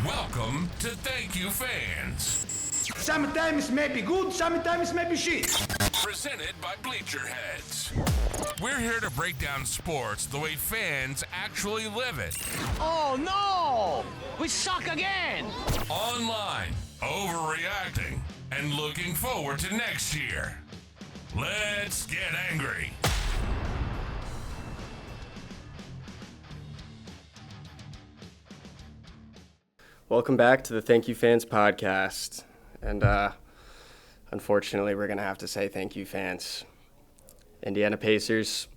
Welcome to Thank You Fans. Sometimes may be good, sometimes may be shit. Presented by Bleacher Heads. We're here to break down sports the way fans actually live it. Oh no! We suck again! Online, overreacting, and looking forward to next year. Let's get angry. Welcome back to the Thank You Fans podcast. And unfortunately, we're going to have to say thank you, fans. Indiana Pacers,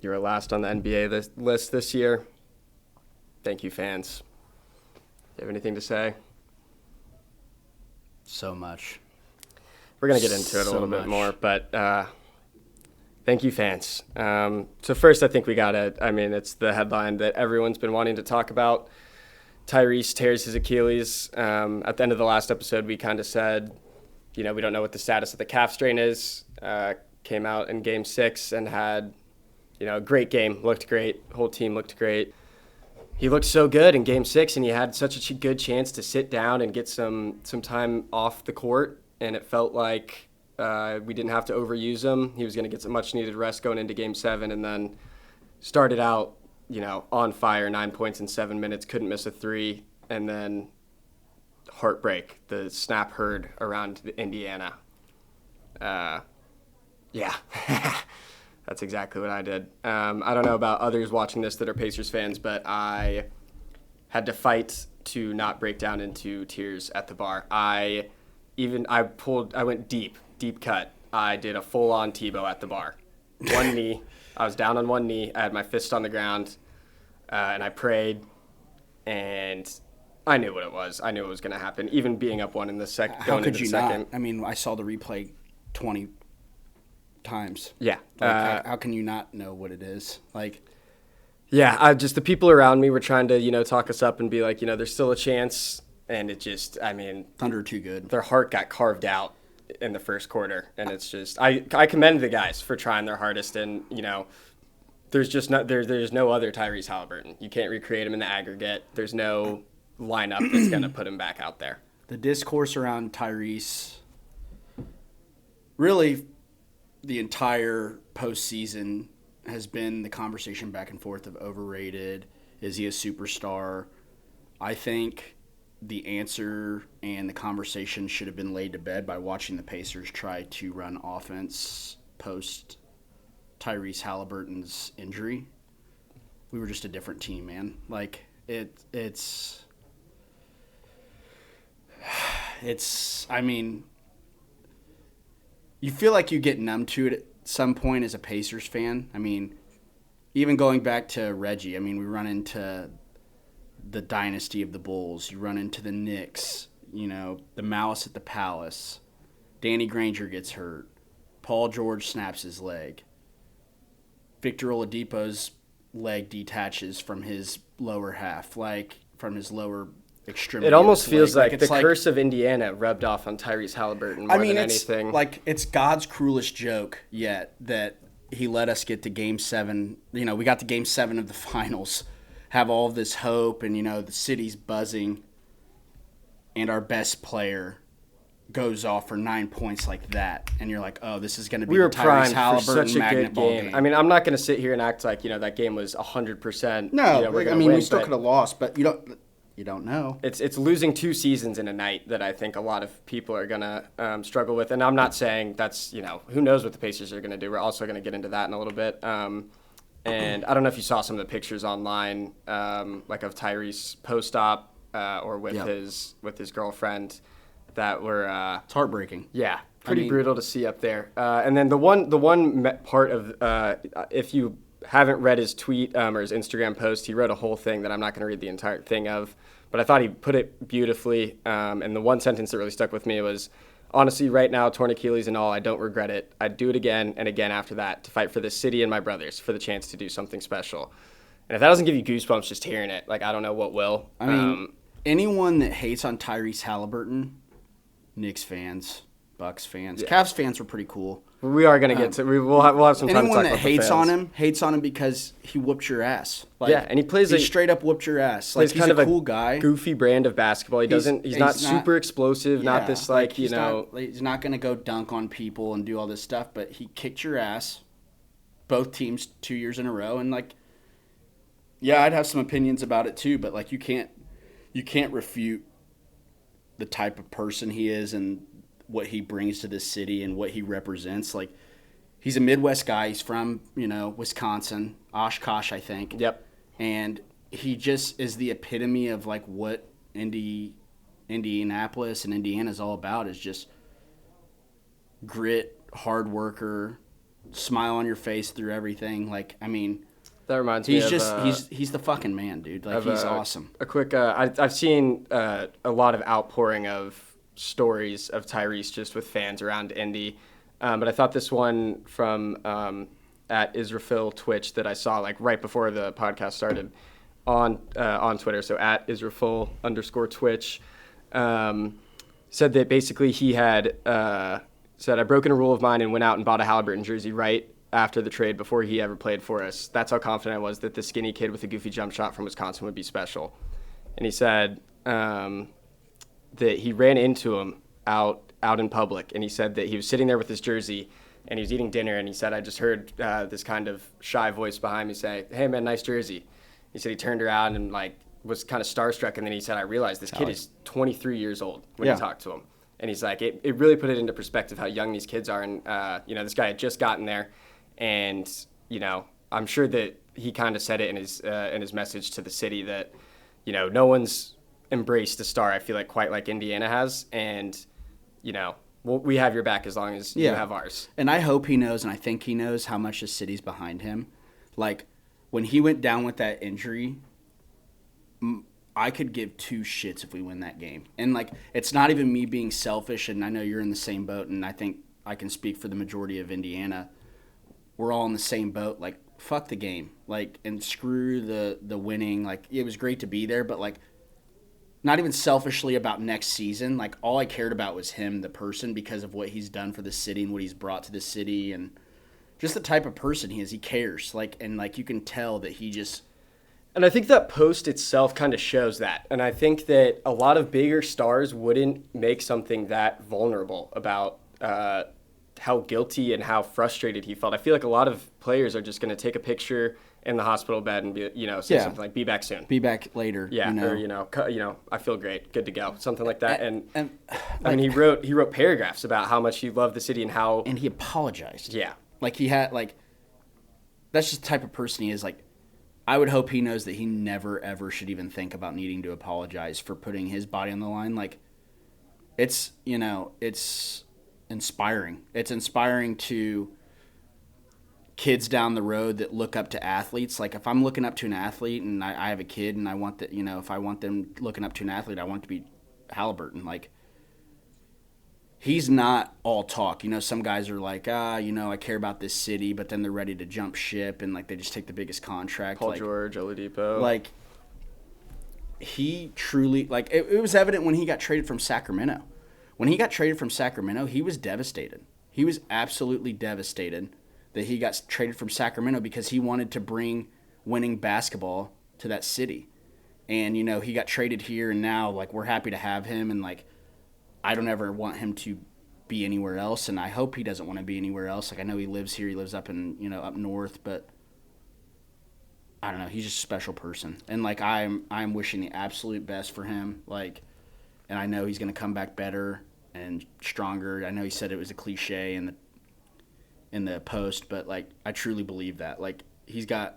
you were last on the NBA list this year. Thank you, fans. Do you have anything to say? So much. We're going to get into it a So little bit much. more, but thank you, fans. So first, I think it's the headline that everyone's been wanting to talk about. Tyrese tears his Achilles. At the end of the last episode, we kind of said, we don't know what the status of the calf strain is. Came out in Game 6 and had, a great game. Looked great. Whole team looked great. He looked so good in Game 6, and he had such a good chance to sit down and get some time off the court, and it felt like we didn't have to overuse him. He was going to get some much-needed rest going into Game 7, and then started out on fire, 9 points in 7 minutes, couldn't miss a three, and then heartbreak. The snap heard around Indiana. Yeah, that's exactly what I did. I don't know about others watching this that are Pacers fans, but I had to fight to not break down into tears at the bar. I went deep cut. I did a full-on Tebow at the bar. One knee. I was down on one knee. I had my fist on the ground, and I prayed, and I knew what it was. I knew it was going to happen, even being up one in the second. How could you not? I mean, I saw the replay 20 times. Yeah. How can you not know what it is? Yeah, just the people around me were trying to, talk us up and be like, there's still a chance, and it just, Thunder too good. Their heart got carved out in the first quarter, and it's just I commend the guys for trying their hardest, and there's no other Tyrese Halliburton. You can't recreate him in the aggregate. There's no lineup that's gonna put him back out there. The discourse around Tyrese, really, the entire postseason has been the conversation back and forth of overrated. Is he a superstar? I think the answer and the conversation should have been laid to bed by watching the Pacers try to run offense post Tyrese Halliburton's injury. We were just a different team, man. It's you feel like you get numb to it at some point as a Pacers fan. Even going back to Reggie, we run into the dynasty of the Bulls. You run into the Knicks, the Malice at the Palace. Danny Granger gets hurt. Paul George snaps his leg. Victor Oladipo's leg detaches from his lower half, from his lower extremity. It almost feels like the it's curse of Indiana rubbed off on Tyrese Halliburton more than anything. It's God's cruelest joke yet that he let us get to Game 7. We got to Game 7 of the finals, have all of this hope, and, the city's buzzing, and our best player goes off for 9 points like that, and you're like, oh, this is going to be we were the Tyrese primed for Halliburton such a magnet good ball game. game. I'm not going to sit here and act like that game was 100%. No, we're gonna win, we still but could have lost, but you don't know. It's losing 2 seasons in a night that I think a lot of people are going to struggle with. And I'm not saying that's, who knows what the Pacers are going to do. We're also going to get into that in a little bit. And I don't know if you saw some of the pictures online, of Tyrese post-op or with his girlfriend that were It's heartbreaking. Yeah, pretty brutal to see up there. And then the one part of if you haven't read his tweet or his Instagram post, he wrote a whole thing that I'm not going to read the entire thing of, but I thought he put it beautifully. And the one sentence that really stuck with me was, honestly, right now, torn Achilles and all, I don't regret it. I'd do it again and again after that to fight for this city and my brothers for the chance to do something special. And if that doesn't give you goosebumps just hearing it, I don't know what will. Anyone that hates on Tyrese Halliburton, Knicks fans, Bucks fans. Cavs fans were pretty cool. We are going to get to. We'll have some time to talk anyone that about hates on him because he whooped your ass. Like, yeah, and he straight up whooped your ass. Plays like he's kind of a cool guy. Goofy brand of basketball. He's not super explosive. Yeah, not this he's not going to go dunk on people and do all this stuff. But he kicked your ass, both teams 2 years in a row, and I'd have some opinions about it too. But you can't refute the type of person he is and what he brings to this city and what he represents. Like, he's a Midwest guy. He's from, Wisconsin, Oshkosh, I think. Yep. And he just is the epitome of what Indianapolis and Indiana is all about, is just grit, hard worker, smile on your face through everything. That reminds me of... he's the fucking man, dude. He's awesome. A quick... I've seen a lot of outpouring of stories of Tyrese just with fans around Indy. But I thought this one from at Israfil Twitch that I saw right before the podcast started on Twitter. So at Israfil_Twitch said that basically he had said, "I broken a rule of mine and went out and bought a Halliburton jersey right after the trade before he ever played for us. That's how confident I was that the skinny kid with a goofy jump shot from Wisconsin would be special." And he said that he ran into him out in public, and he said that he was sitting there with his jersey and he was eating dinner, and he said, "I just heard this kind of shy voice behind me say, 'Hey man, nice jersey.'" He said he turned around and was kind of starstruck, and then he said, "I realized this kid is 23 years old," when he talked to him. And he's like, it really put it into perspective how young these kids are. And this guy had just gotten there, and I'm sure that he kind of said it in his message to the city that no one's embraced a star, I feel like, quite like Indiana has, and we have your back as long as you have ours. And I hope he knows, and I think he knows how much the city's behind him. When he went down with that injury, I could give two shits if we win that game. And it's not even me being selfish, and I know you're in the same boat, and I think I can speak for the majority of Indiana. We're all in the same boat. Fuck the game. And screw the winning. It was great to be there, but not even selfishly about next season. All I cared about was him, the person, because of what he's done for the city and what he's brought to the city, and just the type of person he is. He cares. You can tell that he just... And I think that post itself kind of shows that. And I think that a lot of bigger stars wouldn't make something that vulnerable about how guilty and how frustrated he felt. I feel like a lot of players are just going to take a picture in the hospital bed and be, say something like, "Be back soon." Be back later. Yeah, or "I feel great, good to go," something like that. And I mean, he wrote paragraphs about how much he loved the city and how... And he apologized. Yeah. He had, that's just the type of person he is. I would hope he knows that he never, ever should even think about needing to apologize for putting his body on the line. It's inspiring. It's inspiring to kids down the road that look up to athletes. If I'm looking up to an athlete and I have a kid and I want that, if I want them looking up to an athlete, I want it to be Halliburton. He's not all talk. Some guys are I care about this city, but then they're ready to jump ship and they just take the biggest contract. Paul George, Oladipo. He truly, it was evident when he got traded from Sacramento. When he got traded from Sacramento, he was devastated. He was absolutely devastated that he got traded from Sacramento because he wanted to bring winning basketball to that city. And, he got traded here, and now, we're happy to have him, and, I don't ever want him to be anywhere else, and I hope he doesn't want to be anywhere else. I know he lives here. He lives up in, up north, but I don't know. He's just a special person. And, I'm wishing the absolute best for him, and I know he's going to come back better and stronger. I know he said it was a cliche in the post, but I truly believe that. He's got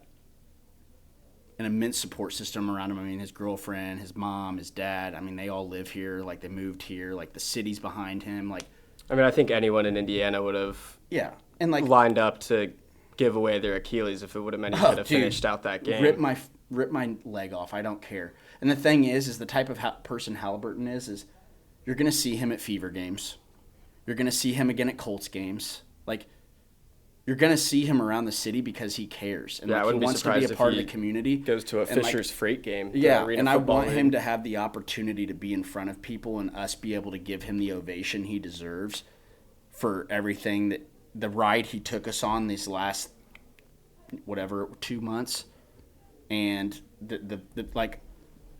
an immense support system around him. I mean, his girlfriend, his mom, his dad, they all live here. They moved here. The city's behind him. I think anyone in Indiana would have and lined up to give away their Achilles if it would have meant he could have finished out that game. Rip my leg off. I don't care. And the thing is the type of person Halliburton is you're going to see him at Fever games. You're going to see him again at Colts games. You're going to see him around the city because he cares. And he wants to be a part of the community. Goes to a Fisher's Freight game. Yeah, and I want him to have the opportunity to be in front of people and us be able to give him the ovation he deserves for everything that the ride he took us on these last 2 months, and the like.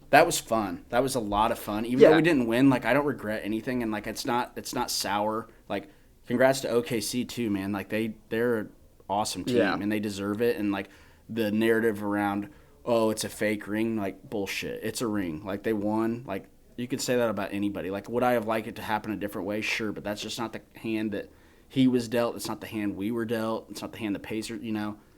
That was fun. That was a lot of fun. Even though we didn't win, like I don't regret anything, and like it's not sour. Like congrats to OKC too, man. Like they're an awesome team and they deserve it. And like the narrative around, oh, it's a fake ring, like bullshit. It's a ring. Like they won. Like you could say that about anybody. Like would I have liked it to happen a different way? Sure, but that's just not the hand that he was dealt. It's not the hand we were dealt. It's not the hand the Pacers.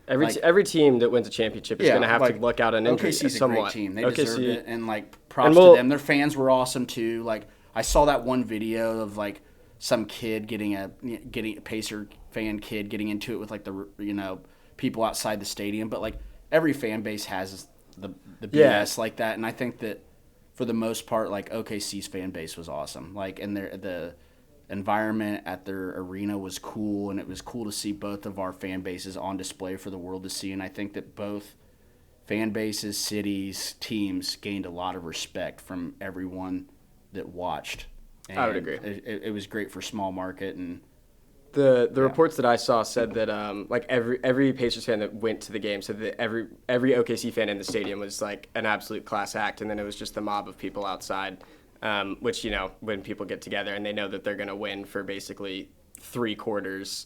Every team that wins a championship is going to have to look out an injury OKC's somewhat. A great team. They deserved it, and like props to them. Their fans were awesome too. Like I saw that one video of like some kid getting a Pacer fan kid getting into it with like the people outside the stadium. But like every fan base has the BS like that, and I think that for the most part, like OKC's fan base was awesome. Like and the environment at their arena was cool, and it was cool to see both of our fan bases on display for the world to see. And I think that both fan bases, cities, teams gained a lot of respect from everyone that watched. And I would agree. It was great for small market, and the reports that I saw said that like every Pacers fan that went to the game said that every OKC fan in the stadium was like an absolute class act, and then it was just the mob of people outside. Which, when people get together and they know that they're going to win for basically 3 quarters,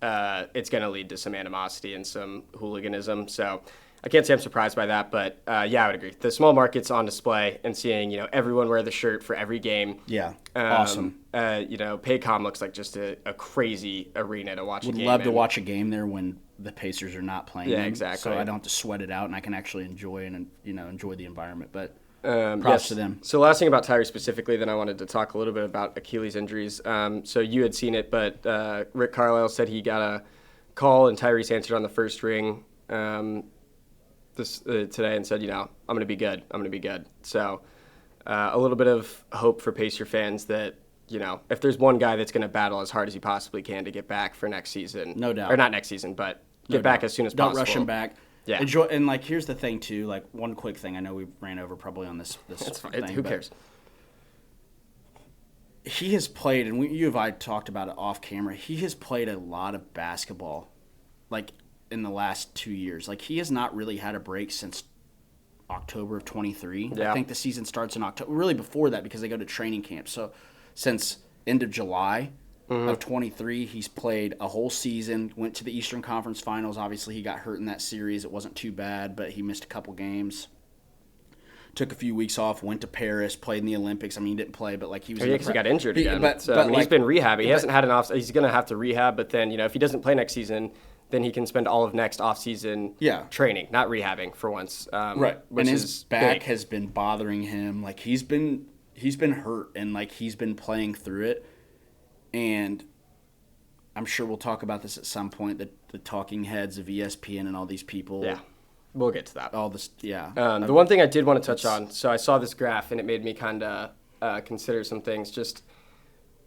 it's going to lead to some animosity and some hooliganism. So I can't say I'm surprised by that, but I would agree. The small market's on display and seeing, everyone wear the shirt for every game. Yeah, awesome. Paycom looks like just a crazy arena to watch a game. Would love to watch a game there when the Pacers are not playing. Yeah, exactly. So I don't have to sweat it out, and I can actually enjoy the environment. But props to them. So last thing about Tyrese specifically, then I wanted to talk a little bit about Achilles injuries. So you had seen it, but Rick Carlisle said he got a call and Tyrese answered on the first ring today and said, I'm going to be good. I'm going to be good. So a little bit of hope for Pacer fans that, if there's one guy that's going to battle as hard as he possibly can to get back for next season. No doubt. Or not next season, but get back as soon as possible. Don't rush him back. Yeah. Enjoy, and like here's the thing too. Like one quick thing. I know we ran over probably on this. That's fine. Thing, Who cares? He has played, and you and I talked about it off camera. He has played a lot of basketball, like in the last 2 years. Like he has not really had a break since October of 23. Yeah. I think the season starts in October. Really before that because they go to training camp. So since end of July. Of 23, he's played a whole season, went to the Eastern Conference Finals. Obviously, he got hurt in that series. It wasn't too bad, but he missed a couple games. Took a few weeks off, went to Paris, played in the Olympics. I mean, he didn't play, but like he was. Yeah, because he got injured again. But he's been rehabbing. He hasn't had an off. He's going to have to rehab, but then if he doesn't play next season, then he can spend all of next off season training, not rehabbing for once. Right, and his back has been bothering him. Like he's been hurt, and like he's been playing through it. And I'm sure we'll talk about this at some point, the talking heads of ESPN and all these people. Yeah, we'll get to that. All this, yeah. The one thing I did want to touch on, so I saw this graph and it made me kind of consider some things, just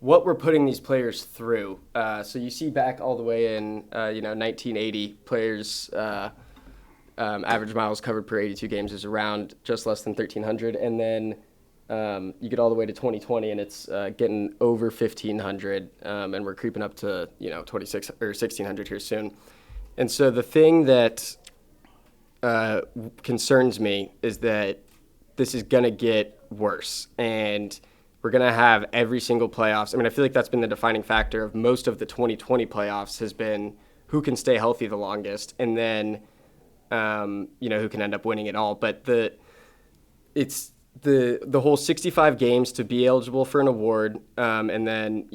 what we're putting these players through. So you see back all the way in, 1980, players' average miles covered per 82 games is around just less than 1,300, and then you get all the way to 2020 and it's getting over 1,500, and we're creeping up to 26 or 1,600 here soon. And so the thing that concerns me is that this is going to get worse, and we're going to have every single playoffs. I mean, I feel like that's been the defining factor of most of the 2020 playoffs has been who can stay healthy the longest, and then who can end up winning it all. But it's the whole 65 games to be eligible for an award, and then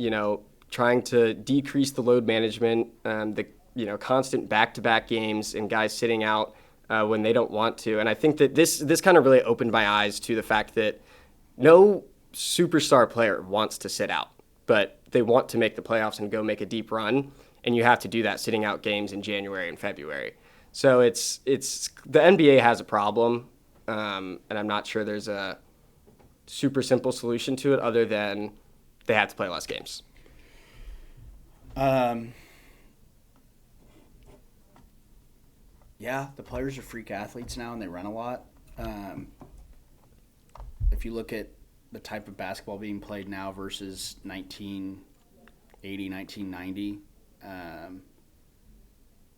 trying to decrease the load management, the constant back-to-back games and guys sitting out when they don't want to. And I think that this kind of really opened my eyes to the fact that no superstar player wants to sit out, but they want to make the playoffs and go make a deep run, and you have to do that sitting out games in January and February. So it's the NBA has a problem. And I'm not sure there's a super simple solution to it other than they have to play less games. Yeah, the players are freak athletes now and they run a lot. If you look at the type of basketball being played now versus 19 80, 1990.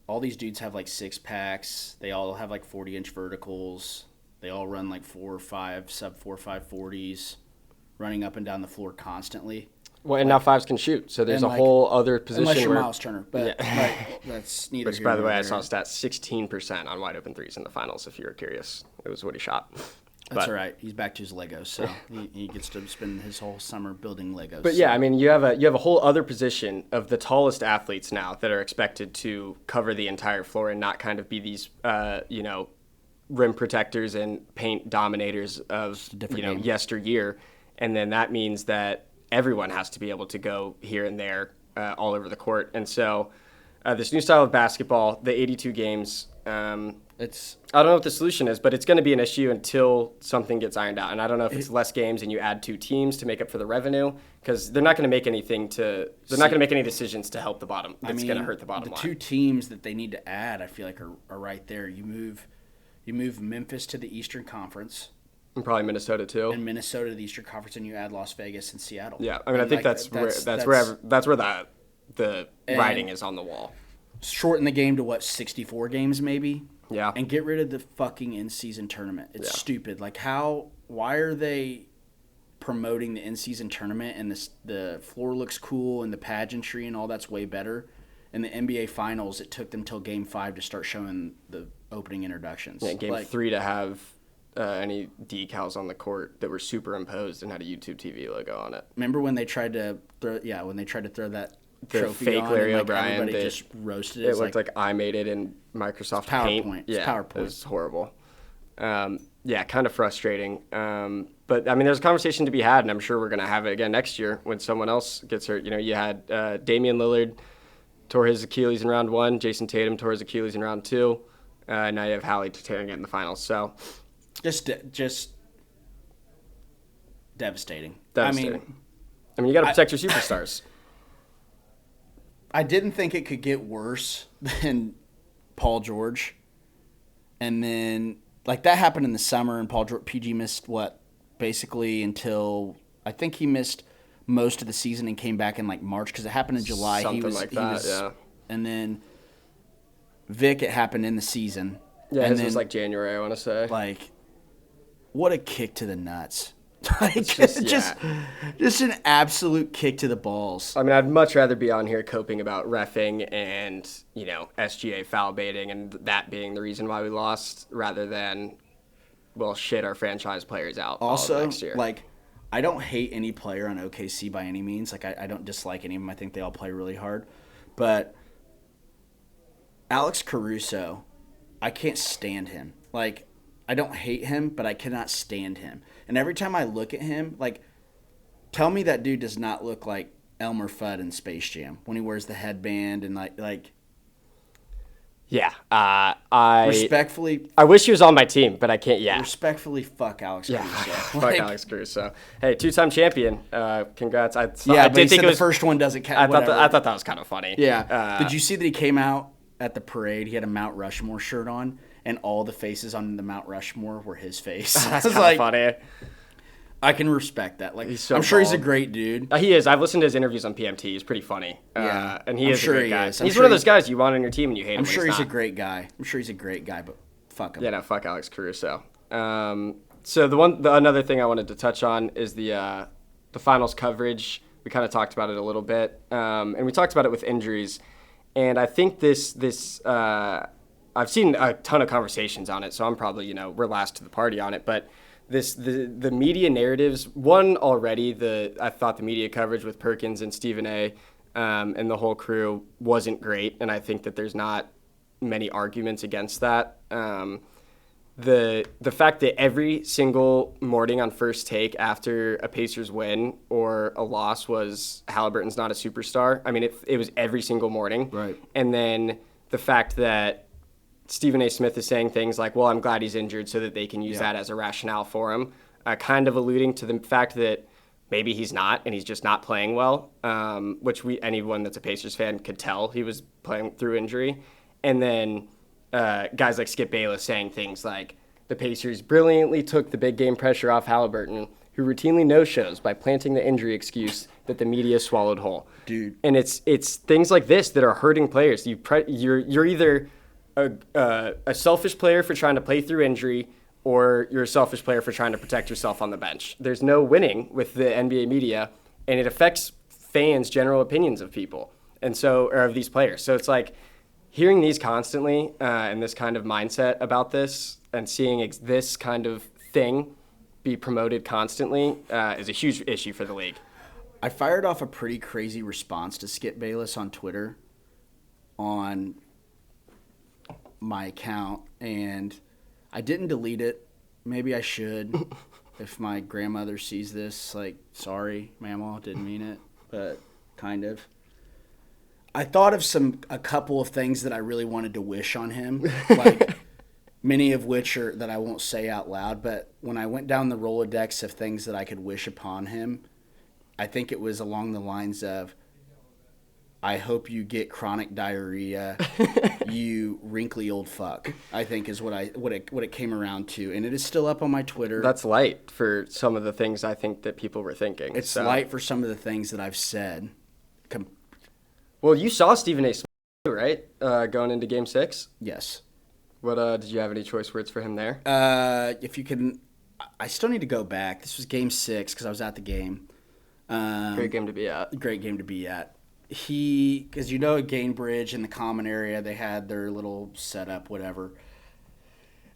All these dudes have like six packs. They all have like 40-inch verticals. They all run like 4 or 5 sub 4.5 40s, running up and down the floor constantly. Well, and now fives can shoot, so there's a whole other position. Unless you're where, Miles Turner, but that's neither. Which, by the way, I saw stats 16% on wide open threes in the finals. If you were curious, it was what he shot. That's all right. He's back to his Legos, so he gets to spend his whole summer building Legos. But yeah, I mean, you have a whole other position of the tallest athletes now that are expected to cover the entire floor and not kind of be these, rim protectors and paint dominators of yesteryear. And then that means that everyone has to be able to go here and there all over the court. And so this new style of basketball, the 82 games, I don't know what the solution is, but it's going to be an issue until something gets ironed out. And I don't know if it's less games and you add 2 teams to make up for the revenue, because they're not going to make not going to make any decisions to help the bottom. It's going to hurt the bottom line. The 2 teams that they need to add, I feel like are right there. You move Memphis to the Eastern Conference. And probably Minnesota too. And Minnesota to the Eastern Conference, and you add Las Vegas and Seattle. Yeah, I mean, I think that's where the writing is on the wall. Shorten the game to 64 games maybe. Yeah. And get rid of the fucking in-season tournament. It's stupid. Like why are they promoting the in-season tournament and the floor looks cool and the pageantry and all that's way better? In the NBA Finals, it took them till Game 5 to start showing the opening introductions. Yeah, Game 3 to have any decals on the court that were superimposed and had a YouTube TV logo on it. Remember when they tried to throw that the trophy fake on Larry and, O'Brien? Everybody just roasted it. It looked like I made it in Microsoft PowerPoint. Paint. It's PowerPoint. It was horrible. Kind of frustrating. But I mean, there's a conversation to be had, and I'm sure we're going to have it again next year when someone else gets hurt. You had Damian Lillard tore his Achilles in round 1. Jason Tatum tore his Achilles in round 2. Now you have Hallie tearing it in the finals. So just devastating. I mean, you got to protect your superstars. I didn't think it could get worse than Paul George. And then, that happened in the summer, and PG missed basically until, I think he missed most of the season and came back in March, because it happened in July. Yeah. And then Vic, it happened in the season. Yeah, and his was January, I want to say. What a kick to the nuts. Just an absolute kick to the balls. I mean, I'd much rather be on here coping about reffing and, SGA foul baiting and that being the reason why we lost, rather than, shit our franchise players out also next year. I don't hate any player on OKC by any means. I don't dislike any of them. I think they all play really hard. But Alex Caruso, I can't stand him. I don't hate him, but I cannot stand him. And every time I look at him, tell me that dude does not look like Elmer Fudd in Space Jam when he wears the headband and Yeah, respectfully, I wish he was on my team, but I can't yet. Respectfully, fuck Alex Caruso. Fuck Alex Caruso. Hey, 2-time champion. Congrats. But he said the first one doesn't count. I thought that was kind of funny. Yeah. Did you see that he came out at the parade? He had a Mount Rushmore shirt on, and all the faces on the Mount Rushmore were his face. That's kind of funny. I can respect that. I'm sure he's a great dude. He is. I've listened to his interviews on PMT. He's pretty funny. Yeah, and he is sure a great guy. Is. He's one of those guys you want on your team and you hate him. I'm sure he's not. a great guy. But fuck him. Yeah, no, fuck Alex Caruso. So another thing I wanted to touch on is the finals coverage. We kind of talked about it a little bit, and we talked about it with injuries. And I think this I've seen a ton of conversations on it, so I'm probably we're last to the party on it, but. The media narratives, I thought the media coverage with Perkins and Stephen A. And the whole crew wasn't great, and I think that there's not many arguments against that. The fact that every single morning on First Take after a Pacers win or a loss was Halliburton's not a superstar. I mean, it was every single morning. Right. And then the fact that Stephen A. Smith is saying things like, well, I'm glad he's injured so that they can use that as a rationale for him, kind of alluding to the fact that maybe he's not and he's just not playing well, which anyone that's a Pacers fan could tell he was playing through injury. And then guys like Skip Bayless saying things like, the Pacers brilliantly took the big game pressure off Halliburton who routinely no-shows by planting the injury excuse that the media swallowed whole. Dude. And it's things like this that are hurting players. You're either a selfish player for trying to play through injury, or you're a selfish player for trying to protect yourself on the bench. There's no winning with the NBA media, and it affects fans' general opinions of people, or of these players. So it's like hearing these constantly and this kind of mindset about this, and seeing this kind of thing be promoted constantly is a huge issue for the league. I fired off a pretty crazy response to Skip Bayless on Twitter on my account, and I didn't delete it. Maybe I should. If my grandmother sees this, like, sorry, Mama, didn't mean it, but kind of. I thought of a couple of things that I really wanted to wish on him, like many of which are that I won't say out loud. But when I went down the Rolodex of things that I could wish upon him, I think it was along the lines of, I hope you get chronic diarrhea, you wrinkly old fuck, I think is what it came around to. And it is still up on my Twitter. That's light for some of the things I think that people were thinking. It's light for some of the things that I've said. Well, you saw Stephen A. Smith, right? Going into Game 6? Yes. What did you have any choice words for him there? If you can, I still need to go back. This was Game 6 because I was at the game. Great game to be at. Great game to be at. Because at Gainbridge in the common area, they had their little setup, whatever.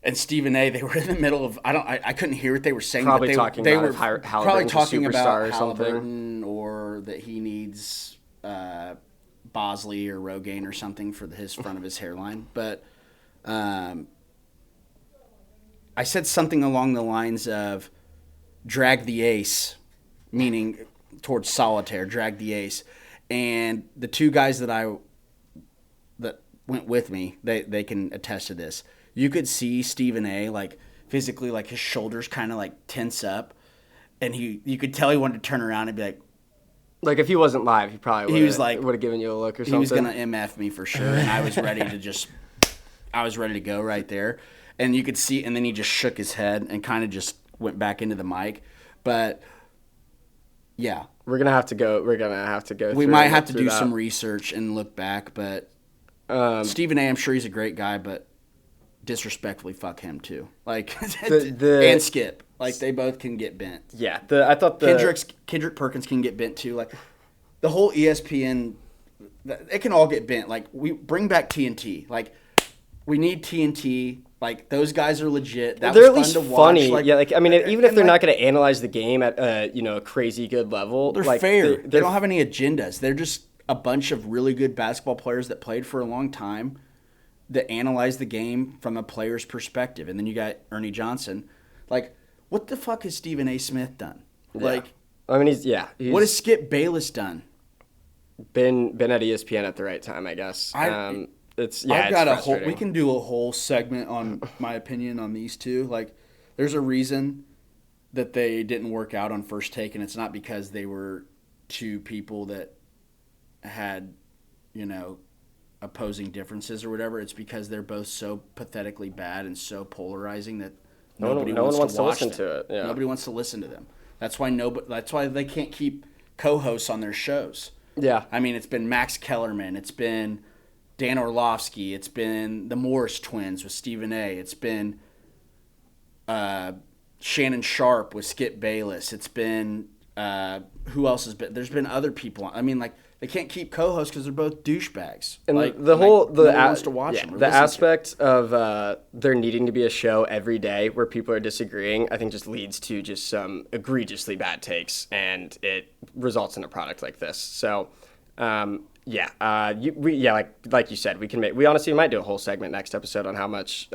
And Stephen A., they were in the middle of, I couldn't hear what they were saying. Probably but talking they about were Halliburton's probably talking superstar about or something. Halliburton, or that he needs Bosley or Rogaine or something for his front of his hairline. But I said something along the lines of drag the ace, meaning towards solitaire, drag the ace. And the two guys that went with me, they can attest to this. You could see Stephen A. like physically, like his shoulders kind of like tense up, and you could tell he wanted to turn around and be like if he wasn't live, he probably would have given you a look or something. He was gonna MF me for sure, and I was ready to go right there. And you could see, and then he just shook his head and kind of just went back into the mic. But yeah. We're gonna have to go. We might have to do some research and look back, but Stephen A., I'm sure he's a great guy, but disrespectfully, fuck him too. Like and Skip, like they both can get bent. Yeah, I thought Kendrick Perkins can get bent too. Like the whole ESPN, it can all get bent. Like we bring back TNT. Like we need TNT. Like those guys are legit. That they're was at fun least to watch. funny. Like, yeah, even if they're not going to analyze the game at a crazy good level, they're fair. They don't have any agendas. They're just a bunch of really good basketball players that played for a long time that analyze the game from a player's perspective. And then you got Ernie Johnson. Like, what the fuck has Stephen A. Smith done? Yeah. Like, he's what has Skip Bayless done? Been at ESPN at the right time, I guess. I've got we can do a whole segment on my opinion on these two. Like, there's a reason that they didn't work out on First Take, and it's not because they were two people that had, opposing differences or whatever. It's because they're both so pathetically bad and so polarizing that nobody wants to listen to it. Yeah. Nobody wants to listen to them. That's why they can't keep co-hosts on their shows. Yeah. I mean, it's been Max Kellerman. It's been Dan Orlovsky. It's been the Morris twins with Stephen A. It's been Shannon Sharp with Skip Bayless. It's been who else has been? There's been other people. I mean, like, they can't keep co-hosts because they're both douchebags. And no one wants to watch them. The aspect of there needing to be a show every day where people are disagreeing, I think, just leads to just some egregiously bad takes, and it results in a product like this. So. Like you said, we honestly might do a whole segment next episode on how much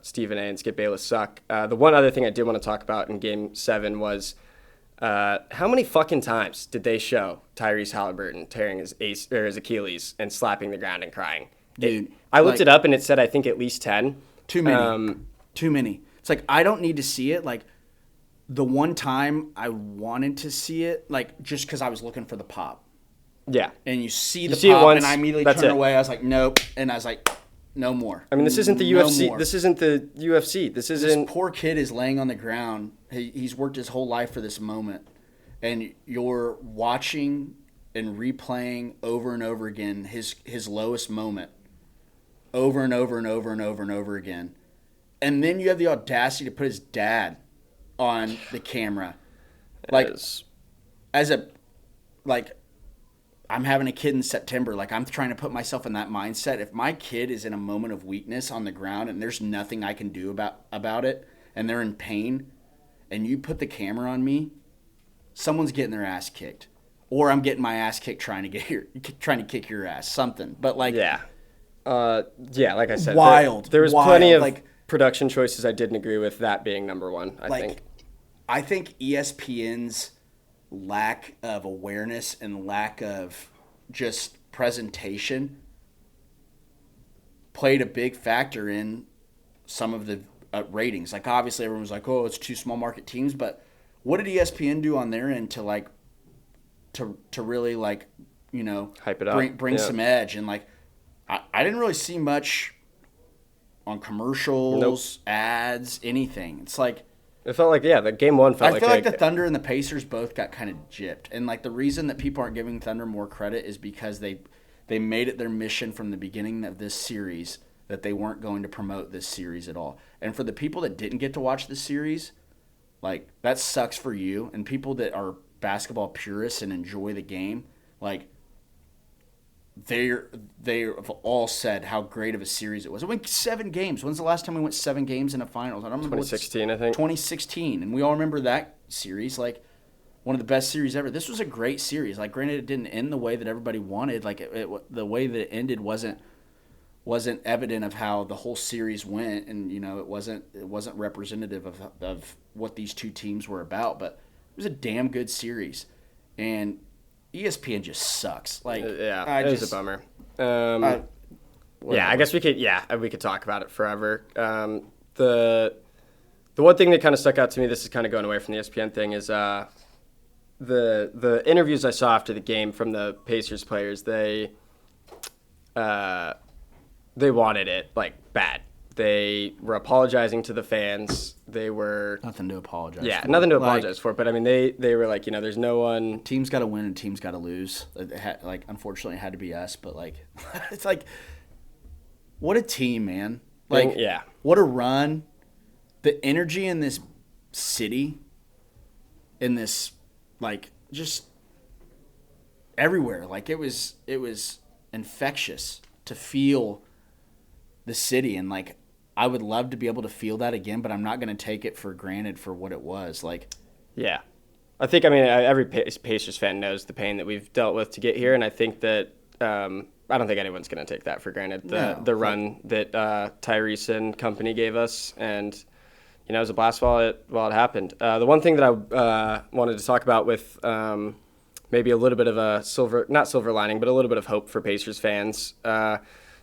Stephen A. and Skip Bayless suck. The one other thing I did want to talk about in Game 7 was how many fucking times did they show Tyrese Halliburton tearing his Achilles and slapping the ground and crying? Dude, I looked it up and it said I think at least 10. Too many. Too many. It's like I don't need to see it. Like the one time I wanted to see it, like just because I was looking for the pop. Yeah. And you see the pop, and I immediately turned away. I was like, nope. And I was like, No more. I mean, this isn't the No UFC. more. This isn't the UFC. This isn't. This poor kid is laying on the ground. He's worked his whole life for this moment, and you're watching and replaying over and over again his lowest moment, over and over and over and over and over again, and then you have the audacity to put his dad on the camera, like as a like. I'm having a kid in September. Like, I'm trying to put myself in that mindset. If my kid is in a moment of weakness on the ground and there's nothing I can do about it, and they're in pain, and you put the camera on me, someone's getting their ass kicked, or I'm getting my ass kicked trying to kick your ass, something. But like, yeah, like I said, wild. There was wild. plenty of like production choices I didn't agree with. That being number one, I think ESPN's lack of awareness and lack of just presentation played a big factor in some of the ratings. Like, obviously everyone was like, oh, it's two small market teams, but what did ESPN do on their end to like to really like, you know, hype it up, bring some edge? And like I didn't really see much on commercials, ads, anything. It's like it felt like, the game one felt I feel like the Thunder and the Pacers both got kind of gypped. And, like, the reason that people aren't giving Thunder more credit is because they made it their mission from the beginning of this series that they weren't going to promote this series at all. And for the people that didn't get to watch this series, like, that sucks for you. And people that are basketball purists and enjoy the game, like, they've all said how great of a series it was. It went 7 games. When's the last time we went 7 games in a finals? I don't remember. 2016, I think. 2016, and we all remember that series, like one of the best series ever. This was a great series. Like, granted, it didn't end the way that everybody wanted. Like, the way that it ended wasn't evident of how the whole series went, and you know, it wasn't representative of what these two teams were about. But it was a damn good series, and ESPN just sucks. Like, it was a bummer. I guess we could talk about it forever. The one thing that kind of stuck out to me, this is kind of going away from the ESPN thing, is the interviews I saw after the game from the Pacers players. They wanted it like bad. They were apologizing to the fans. They were nothing to apologize. Yeah, for. nothing to apologize for. But I mean, they were like, you know, there's no one. Teams got to win and teams got to lose. Unfortunately, it had to be us. But like, it's like, what a team, man! Like, what a run! The energy in this city, in this, like, just everywhere. Like, it was infectious to feel the city, and like, I would love to be able to feel that again, but I'm not going to take it for granted for what it was. Like, yeah, I think, I mean, every Pacers fan knows the pain that we've dealt with to get here, and I think that I don't think anyone's going to take that for granted. The run that Tyrese and company gave us, and you know, it was a blast while it happened. The one thing that I wanted to talk about with maybe a little bit of a not silver lining, but a little bit of hope for Pacers fans.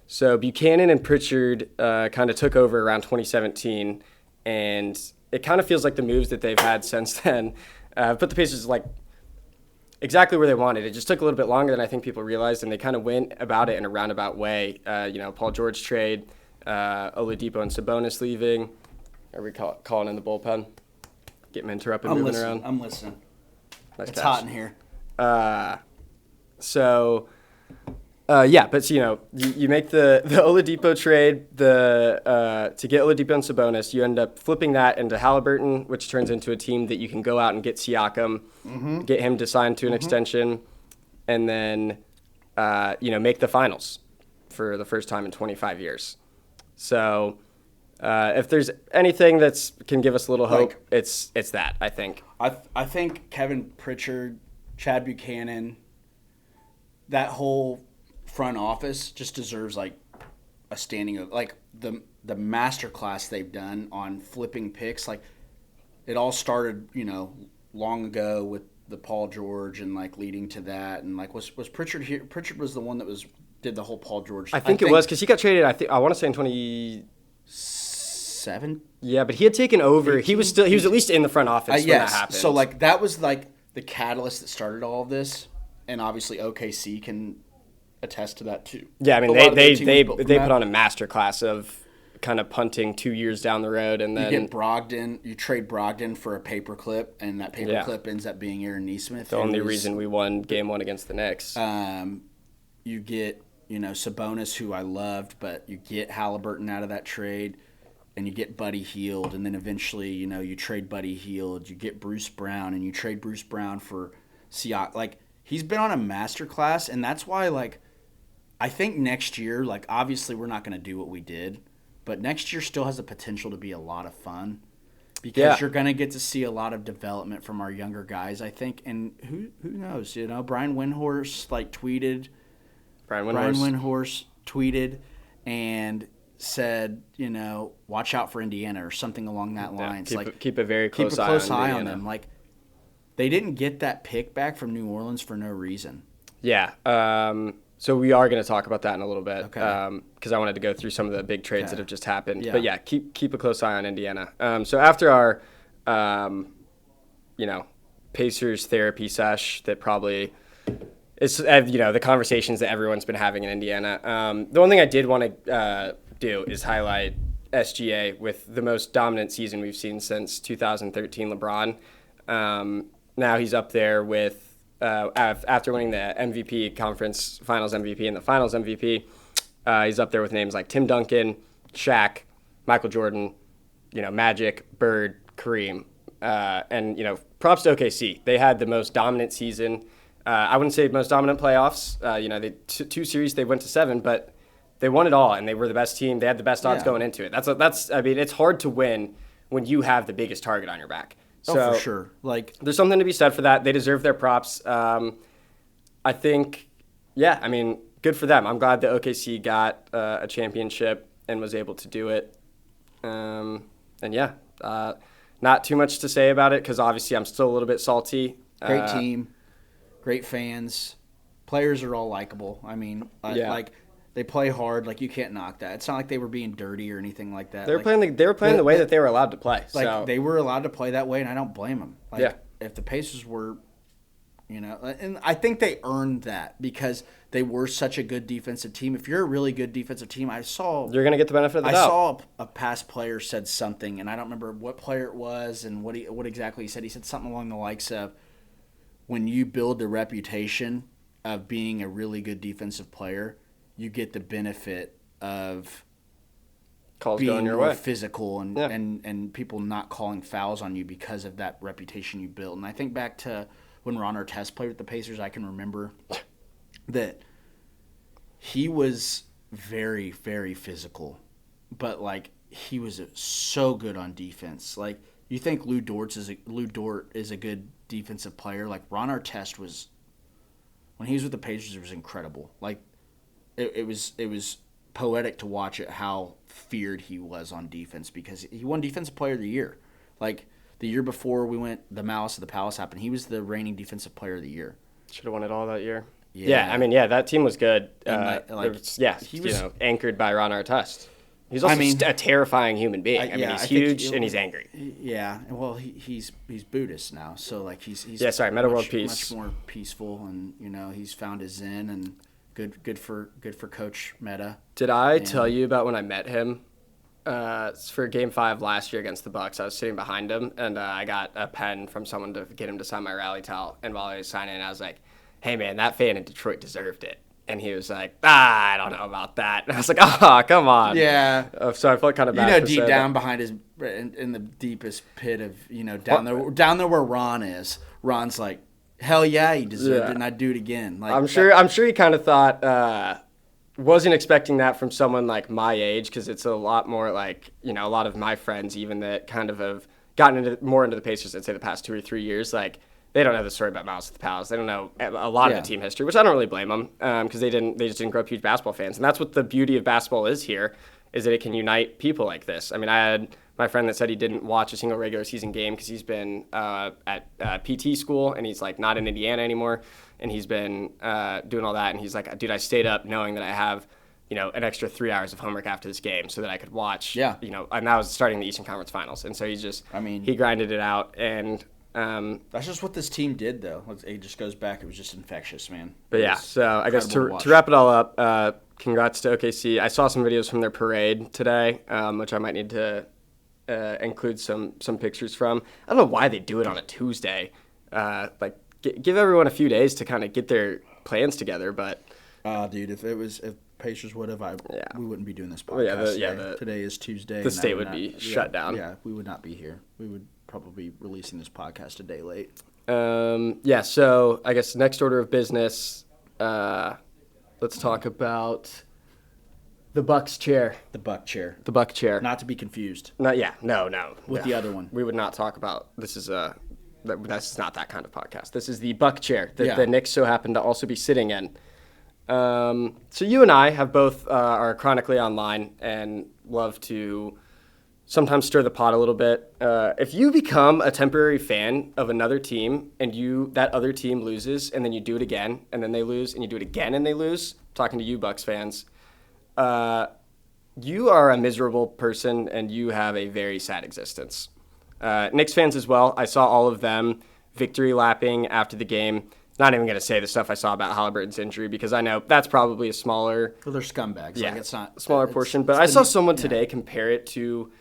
So Buchanan and Pritchard kind of took over around 2017, and it kind of feels like the moves that they've had since then put the Pacers like exactly where they wanted. It just took a little bit longer than I think people realized, and they kind of went about it in a roundabout way. You know, Paul George trade, Oladipo and Sabonis leaving. Are we calling in the bullpen? Getting interrupted, moving around. I'm listening. Nice it's catch. hot in here. But you know, you make the Oladipo trade to get Oladipo and Sabonis. You end up flipping that into Halliburton, which turns into a team that you can go out and get Siakam, get him to sign to an extension, and then make the finals for the first time in 25 years. So if there's anything that can give us a little hope, it's that, I think. I think Kevin Pritchard, Chad Buchanan, that whole front office just deserves like a standing, like the masterclass they've done on flipping picks. Like, it all started, you know, long ago with the Paul George and like leading to that, and like was Pritchard here? Pritchard was the one that did the whole Paul George. I think it was because he got traded. I want to say in 2007. Yeah, but he had taken over. 18? He was at least in the front office when that happened. So like that was like the catalyst that started all of this, and obviously OKC can attest to that too. Yeah, I mean, A lot of their team they was built from put that. on a masterclass of kind of punting 2 years down the road, and You then get Brogdon. You trade Brogdon for a paperclip, and that paperclip ends up being Aaron Nesmith. the only reason we won Game 1 against the Knicks. You get Sabonis, who I loved, but you get Halliburton out of that trade, and you get Buddy Hield, and then eventually you trade Buddy Hield. You get Bruce Brown, and you trade Bruce Brown for Siak. Like, he's been on a masterclass, and that's why I think next year, obviously we're not going to do what we did. But next year still has the potential to be a lot of fun because you're going to get to see a lot of development from our younger guys, I think. And who knows? Brian Windhorst tweeted. Brian Windhorst tweeted and said, watch out for Indiana or something along that lines. Keep a very close eye on them. They didn't get that pick back from New Orleans for no reason. Yeah. So we are going to talk about that in a little bit, Okay. because I wanted to go through some of the big trades that have just happened. Yeah. But yeah, keep a close eye on Indiana. So after our, Pacers therapy sesh that probably is, the conversations that everyone's been having in Indiana. The one thing I did want to do is highlight SGA with the most dominant season we've seen since 2013 LeBron. Now he's up there with, after winning the MVP, conference finals MVP, and the finals MVP, he's up there with names like Tim Duncan, Shaq, Michael Jordan, Magic, Bird, Kareem. And props to OKC. They had the most dominant season. I wouldn't say most dominant playoffs. They two series, they went to 7, but they won it all, and they were the best team. They had the best odds going into it. It's hard to win when you have the biggest target on your back. So, for sure. There's something to be said for that. They deserve their props. I think, good for them. I'm glad that OKC got a championship and was able to do it. Not too much to say about it because obviously I'm still a little bit salty. Great team, great fans. Players are all likable. They play hard. You can't knock that. It's not like they were being dirty or anything like that. They were playing the way that they were allowed to play. They were allowed to play that way, and I don't blame them. If the Pacers were, and I think they earned that because they were such a good defensive team. If you're a really good defensive team, you're going to get the benefit of the doubt. I saw a past player said something, and I don't remember what player it was and what exactly he said. He said something along the likes of, when you build the reputation of being a really good defensive player, you get the benefit of calls being going your more way. physical and people not calling fouls on you because of that reputation you built. And I think back to when Ron Artest played with the Pacers, I can remember that he was very, very physical, but he was so good on defense. You think Lou Dort is a good defensive player? Ron Artest was, when he was with the Pacers, it was incredible. It was poetic to watch it how feared he was on defense because he won Defensive Player of the Year. The year before the Malice of the Palace happened, he was the reigning Defensive Player of the Year. Should have won it all that year. Yeah. That team was good. He was anchored by Ron Artest. He's also a terrifying human being. He's huge and he's angry. Yeah, well, he's Buddhist now, so he's Meta World Peace, much more peaceful, and he's found his zen, and good for Coach Meta. Did I tell you about when I met him? For Game 5 last year against the Bucks, I was sitting behind him, and I got a pen from someone to get him to sign my rally towel. And while he was signing, I was like, "Hey man, that fan in Detroit deserved it." And he was like, I don't know about that. And I was like, come on. Yeah. So I felt kind of bad. Deep down behind in the deepest pit of, down there where Ron is, Ron's like, hell yeah, he deserved it, and I'd do it again. I'm sure he kind of thought, wasn't expecting that from someone like my age, because it's a lot more a lot of my friends, even that kind of have gotten more into the Pacers, I'd say the past 2 or 3 years, they don't know the story about Malice at the Palace. They don't know a lot of the team history, which I don't really blame them because they just didn't grow up huge basketball fans. And that's what the beauty of basketball is here, is that it can unite people like this. I mean, I had my friend that said he didn't watch a single regular season game because he's been at PT school and he's not in Indiana anymore, and he's been doing all that. And he's like, dude, I stayed up knowing that I have an extra 3 hours of homework after this game so that I could watch. And that was starting the Eastern Conference Finals. And so he grinded it out and. That's just what this team did, though. It just goes back. It was just infectious, man. But yeah, so I guess to watch. wrap it all up, congrats to OKC. I saw some videos from their parade today, which I might need to include some pictures from. I don't know why they do it on a Tuesday. Give everyone a few days to kind of get their plans together. But dude, if Pacers would have, we wouldn't be doing this podcast. Today is Tuesday. The state would be shut down. Yeah, we would not be here. We would probably be releasing this podcast a day late. So I guess next order of business, let's talk about the Bucks chair. The Buck chair. The Buck chair. Not to be confused. No. With the other one. We would not talk about, this is not that kind of podcast. This is the Buck chair that the Knicks so happen to also be sitting in. So you and I have both are chronically online and love to sometimes stir the pot a little bit. If you become a temporary fan of another team and that other team loses and then you do it again and then they lose and you do it again and they lose, talking to you Bucks fans, you are a miserable person and you have a very sad existence. Knicks fans as well. I saw all of them victory lapping after the game. Not even going to say the stuff I saw about Halliburton's injury because I know that's probably a smaller... Well, they're scumbags. Yeah, it's not... Smaller portion. But I saw someone today compare it to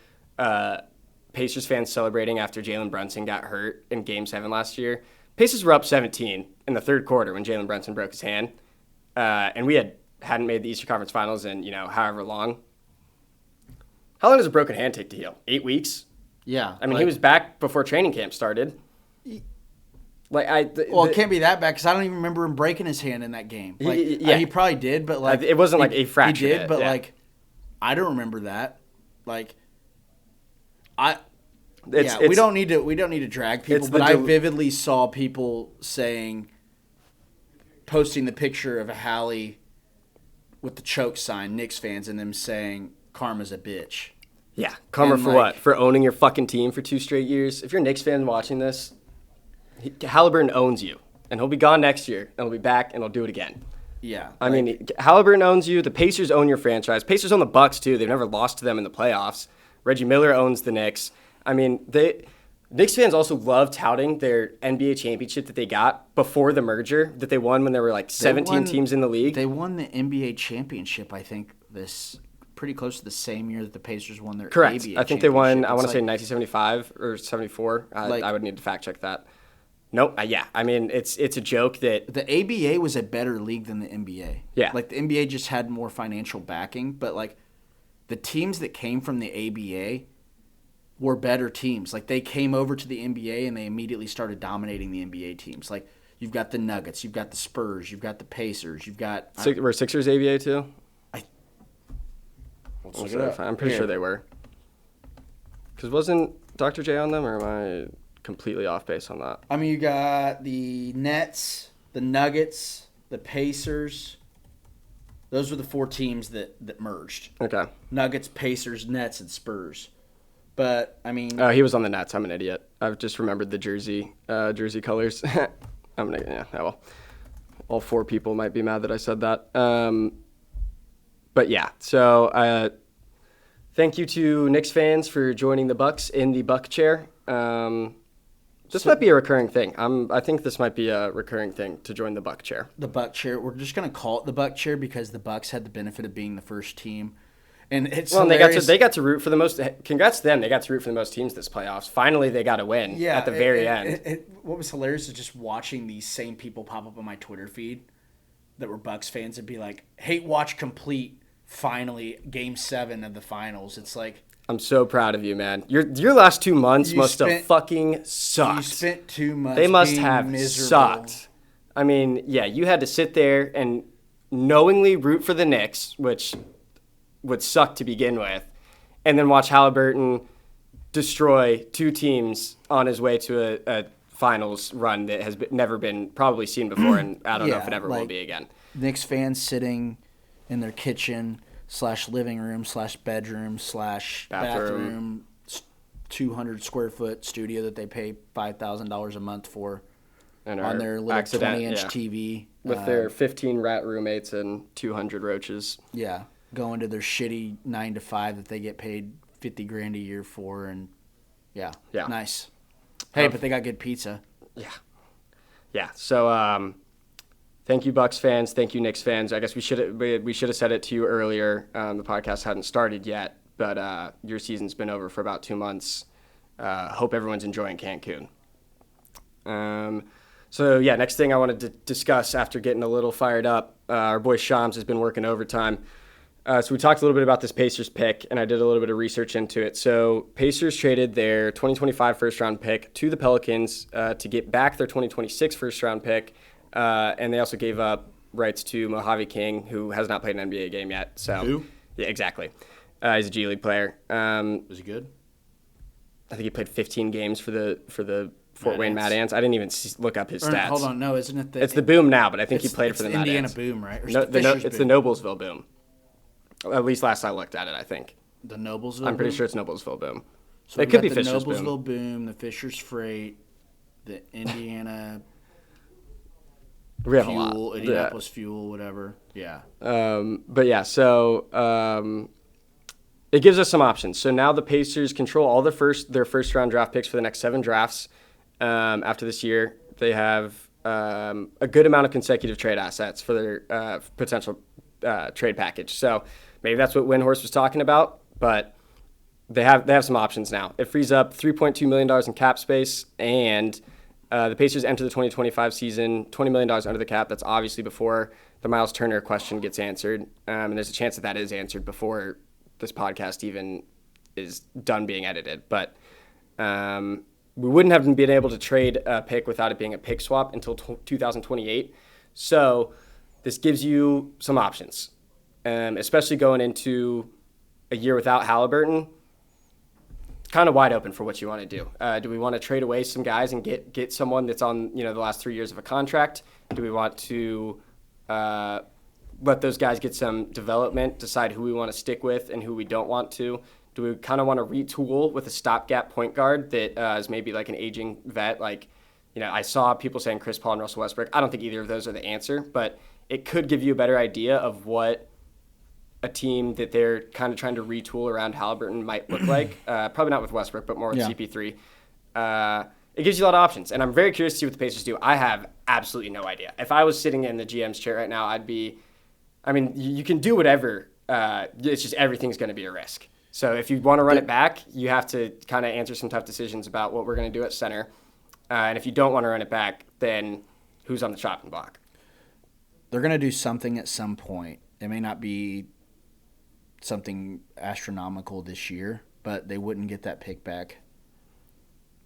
Pacers fans celebrating after Jalen Brunson got hurt in Game 7 last year. Pacers were up 17 in the third quarter when Jalen Brunson broke his hand. And we hadn't made the Eastern Conference Finals in, however long. How long does a broken hand take to heal? 8 weeks? Yeah. I mean, he was back before training camp started. It can't be that bad because I don't even remember him breaking his hand in that game. He probably did, but it wasn't like a fracture. He did, but I don't remember that. We don't need to drag people. But I vividly saw people posting the picture of a Hallie with the choke sign, Knicks fans, and them saying "Karma's a bitch." Yeah, karma for what? For owning your fucking team for 2 straight years. If you're a Knicks fan watching this. Halliburton owns you, and he'll be gone next year, and he'll be back, and he'll do it again. Yeah. I mean, Halliburton owns you. The Pacers own your franchise. Pacers own the Bucks, too. They've never lost to them in the playoffs. Reggie Miller owns the Knicks. I mean, Knicks fans also love touting their NBA championship that they got before the merger that they won when there were 17 teams in the league. They won the NBA championship, I think, pretty close to the same year that the Pacers won their Correct. ABA I think they won, I want to say 1975 or 74. I would need to fact check that. Nope. Yeah. I mean, it's a joke that the ABA was a better league than the NBA. Yeah. The NBA just had more financial backing, but the teams that came from the ABA were better teams. They came over to the NBA and they immediately started dominating the NBA teams. You've got the Nuggets, you've got the Spurs, you've got the Pacers, you've got were Sixers ABA too? I'm pretty sure they were. Because wasn't Dr. J on them, or am I completely off base on that? I mean, you got the Nets, the Nuggets, the Pacers. Those were the 4 teams that merged. Okay. Nuggets, Pacers, Nets, and Spurs. But, I mean... Oh, he was on the Nets. I'm an idiot. I've just remembered the jersey colors. Well, all 4 people might be mad that I said that. But yeah, so thank you to Knicks fans for joining the Bucks in the Buck chair. This might be a recurring thing. I think this might be a recurring thing to join the Buck chair. The Buck chair. We're just going to call it the Buck chair because the Bucks had the benefit of being the first team. And it's hilarious. They got to root for the most. Congrats to them. They got to root for the most teams this playoffs. Finally, they got a win at the very end. What was hilarious is just watching these same people pop up on my Twitter feed that were Bucks fans and be like, "Hate watch complete. Finally, Game 7 of the finals." It's like, I'm so proud of you, man. Your last 2 months must have fucking sucked. You spent 2 months. They must have miserable. sucked. I mean, yeah, you had to sit there and knowingly root for the Knicks, which would suck to begin with, and then watch Halliburton destroy 2 teams on his way to a finals run that has never been probably seen before, and I don't know if it ever will be again. Knicks fans sitting in their kitchen / living room / bedroom / bathroom 200 square foot studio that they pay $5,000 a month for, and on their little 20-inch TV with their 15 rat roommates and 200 roaches. Yeah, going to their shitty 9 to 5 that they get paid $50,000 a year for, and yeah, nice. Hey, but they got good pizza. Yeah. So thank you, Bucks fans. Thank you, Knicks fans. I guess we should have said it to you earlier. The podcast hadn't started yet, but your season's been over for about 2 months. Hope everyone's enjoying Cancun. So yeah, next thing I wanted to discuss after getting a little fired up, our boy Shams has been working overtime. So we talked a little bit about this Pacers pick, and I did a little bit of research into it. So Pacers traded their 2025 first-round pick to the Pelicans to get back their 2026 first-round pick, and they also gave up rights to Mojave King, who has not played an NBA game yet. So Who? Yeah, exactly. He's a G League player. Was he good? I think he played 15 games for the Fort Wayne Mad Ants. I didn't even look up his stats. Hold on, no, isn't it It's the Boom now, but I think he played for the Mad Indiana Ants. Boom, right? Or No, it's the Boom? Noblesville Boom. At least last I looked at it, I think. The Noblesville I'm pretty Boom? sure it's Noblesville Boom. So it we could got be the Fisher's Noblesville Boom. Boom, the Fisher's Freight, the Indiana We have a Fuel, lot. Indianapolis Fuel, whatever. Yeah. But yeah, so it gives us some options. So now the Pacers control all their first round draft picks for the next 7 drafts. After this year, they have a good amount of consecutive trade assets for their potential trade package. So maybe that's what Windhorse was talking about, but they have some options now. It frees up $3.2 million in cap space, and the Pacers enter the 2025 season $20 million under the cap. That's obviously before the Miles Turner question gets answered, and there's a chance that is answered before this podcast even is done being edited. But we wouldn't have been able to trade a pick without it being a pick swap until 2028. So this gives you some options, especially going into a year without Halliburton. Kind of wide open for what you want to do. Do we want to trade away some guys and get someone that's on the last 3 years of a contract? Do we want to let those guys get some development, decide who we want to stick with and who we don't want to? Do we kind of want to retool with a stopgap point guard that is maybe like an aging vet? I saw people saying Chris Paul and Russell Westbrook. I don't think either of those are the answer, but it could give you a better idea of what a team that they're kind of trying to retool around Halliburton might look like. Probably not with Westbrook, but more with CP3. It gives you a lot of options, and I'm very curious to see what the Pacers do. I have absolutely no idea. If I was sitting in the GM's chair right now, you can do whatever. It's just everything's going to be a risk. So if you want to run it back, you have to kind of answer some tough decisions about what we're going to do at center. And if you don't want to run it back, then who's on the chopping block? They're going to do something at some point. It may not be something astronomical this year, but they wouldn't get that pick back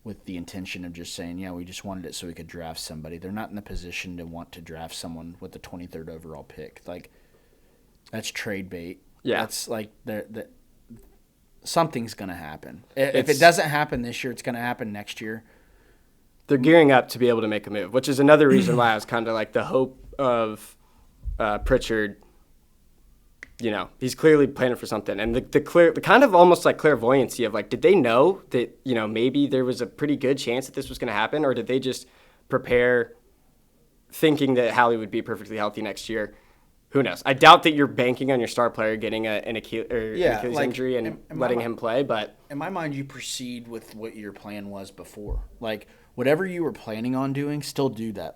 with the intention of just saying, yeah, we just wanted it so we could draft somebody. They're not in the position to want to draft someone with the 23rd overall pick. That's trade bait. Yeah. That's something's going to happen. If it doesn't happen this year, it's going to happen next year. They're gearing up to be able to make a move, which is another reason why I was kind of like the hope of Pritchard. He's clearly planning for something, and the kind of almost like clairvoyancy of did they know that maybe there was a pretty good chance that this was going to happen, or did they just prepare thinking that Hallie would be perfectly healthy next year? Who knows? I doubt that you're banking on your star player getting an Achilles injury and letting him play, but in my mind, you proceed with what your plan was before. Whatever you were planning on doing, still do that.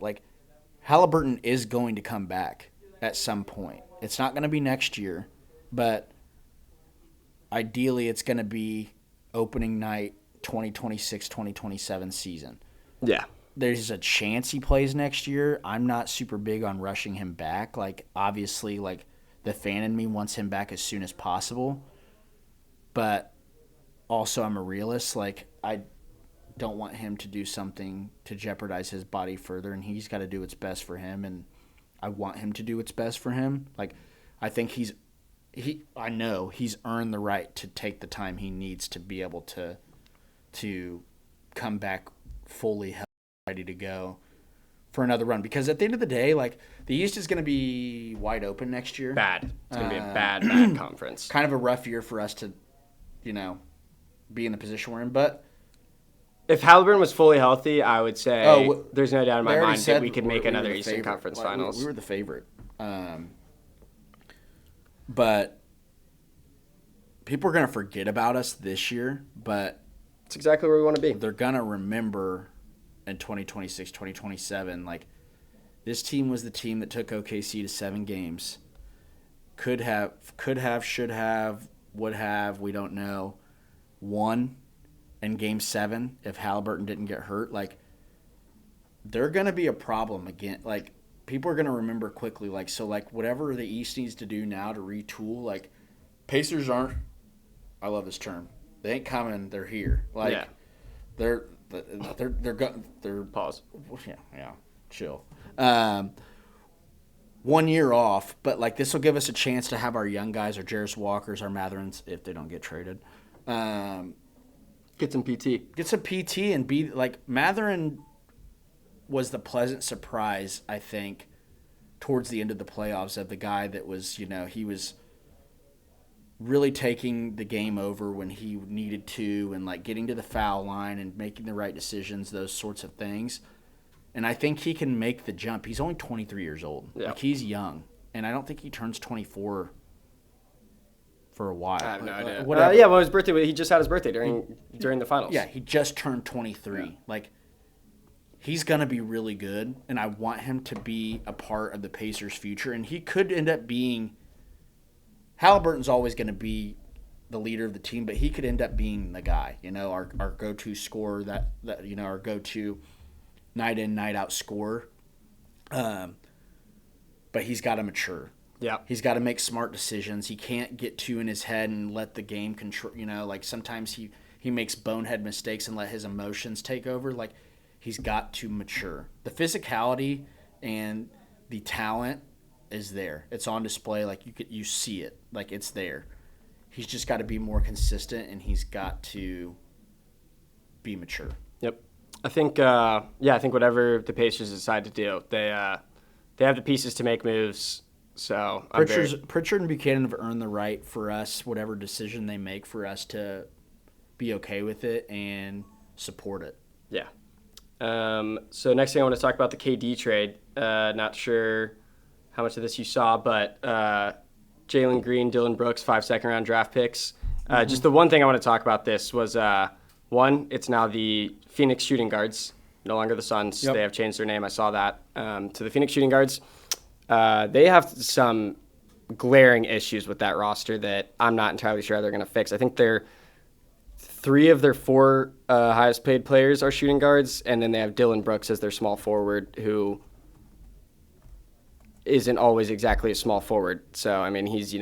Halliburton is going to come back at some point. It's not going to be next year, but ideally it's going to be opening night 2026-2027 season. Yeah. There's a chance he plays next year. I'm not super big on rushing him back. Obviously, the fan in me wants him back as soon as possible. But also I'm a realist. I don't want him to do something to jeopardize his body further, and he's got to do what's best for him, and I want him to do what's best for him. I think I know he's earned the right to take the time he needs to be able to come back fully healthy, ready to go for another run. Because at the end of the day, the East is going to be wide open next year. Bad. It's going to be a bad conference. Kind of a rough year for us to, be in the position we're in. But if Halliburton was fully healthy, I would say there's no doubt in my mind that we could make another the Eastern favorite. Conference Finals. We were the favorite. But people are going to forget about us this year. But It's exactly where we want to be. They're going to remember in 2026, 2027, like, this team was the team that took OKC to 7 games. Could have, should have, would have, we don't know. Won in Game 7 if Halliburton didn't get hurt. Like, they're going to be a problem again. Like, people are going to remember quickly. Like, so, like, whatever the East needs to do now to retool, like, Pacers aren't, I love this term, they ain't coming, they're here. Like, Yeah. they're Pause. Yeah, chill. 1 year off, but like this will give us a chance to have our young guys, our Jarris Walkers, our Matherins, if they don't get traded, Get some PT. get some PT and be like Matherin was the pleasant surprise, I think, towards the end of the playoffs of the guy that was, he was really taking the game over when he needed to and like getting to the foul line and making the right decisions, those sorts of things. And I think he can make the jump. He's only 23 years old. Yeah. Like, he's young. And I don't think he turns 24 for a while. I have no idea. Whatever. Yeah, well, his birthday. He just had his birthday during the finals. Yeah, he just turned 23. Yeah. Like, he's going to be really good, and I want him to be a part of the Pacers' future. And he could end up being – Halliburton's always going to be the leader of the team, but he could end up being the guy, our go-to scorer, that our go-to – night in, night out scorer. But he's got to mature. Yeah. He's got to make smart decisions. He can't get too in his head and let the game control. Like sometimes he makes bonehead mistakes and let his emotions take over. Like, he's got to mature. The physicality and the talent is there. It's on display. Like, you see it. Like, it's there. He's just got to be more consistent, and he's got to be mature. Yep. I think whatever the Pacers decide to do, they have the pieces to make moves. So Pritchard and Buchanan have earned the right for us, whatever decision they make, for us to be okay with it and support it. Yeah. So next thing I want to talk about the KD trade. Not sure how much of this you saw, but Jalen Green, Dylan Brooks, 5 second-round draft picks. Just the one thing I want to talk about this was one, it's now the Phoenix Shooting Guards, no longer the Suns. Yep. They have changed their name. I saw that to the Phoenix Shooting Guards. They have some glaring issues with that roster that I'm not entirely sure how they're going to fix. I think 3 of their 4 highest paid players are shooting guards, and then they have Dylan Brooks as their small forward, who isn't always exactly a small forward. So, I mean, he's,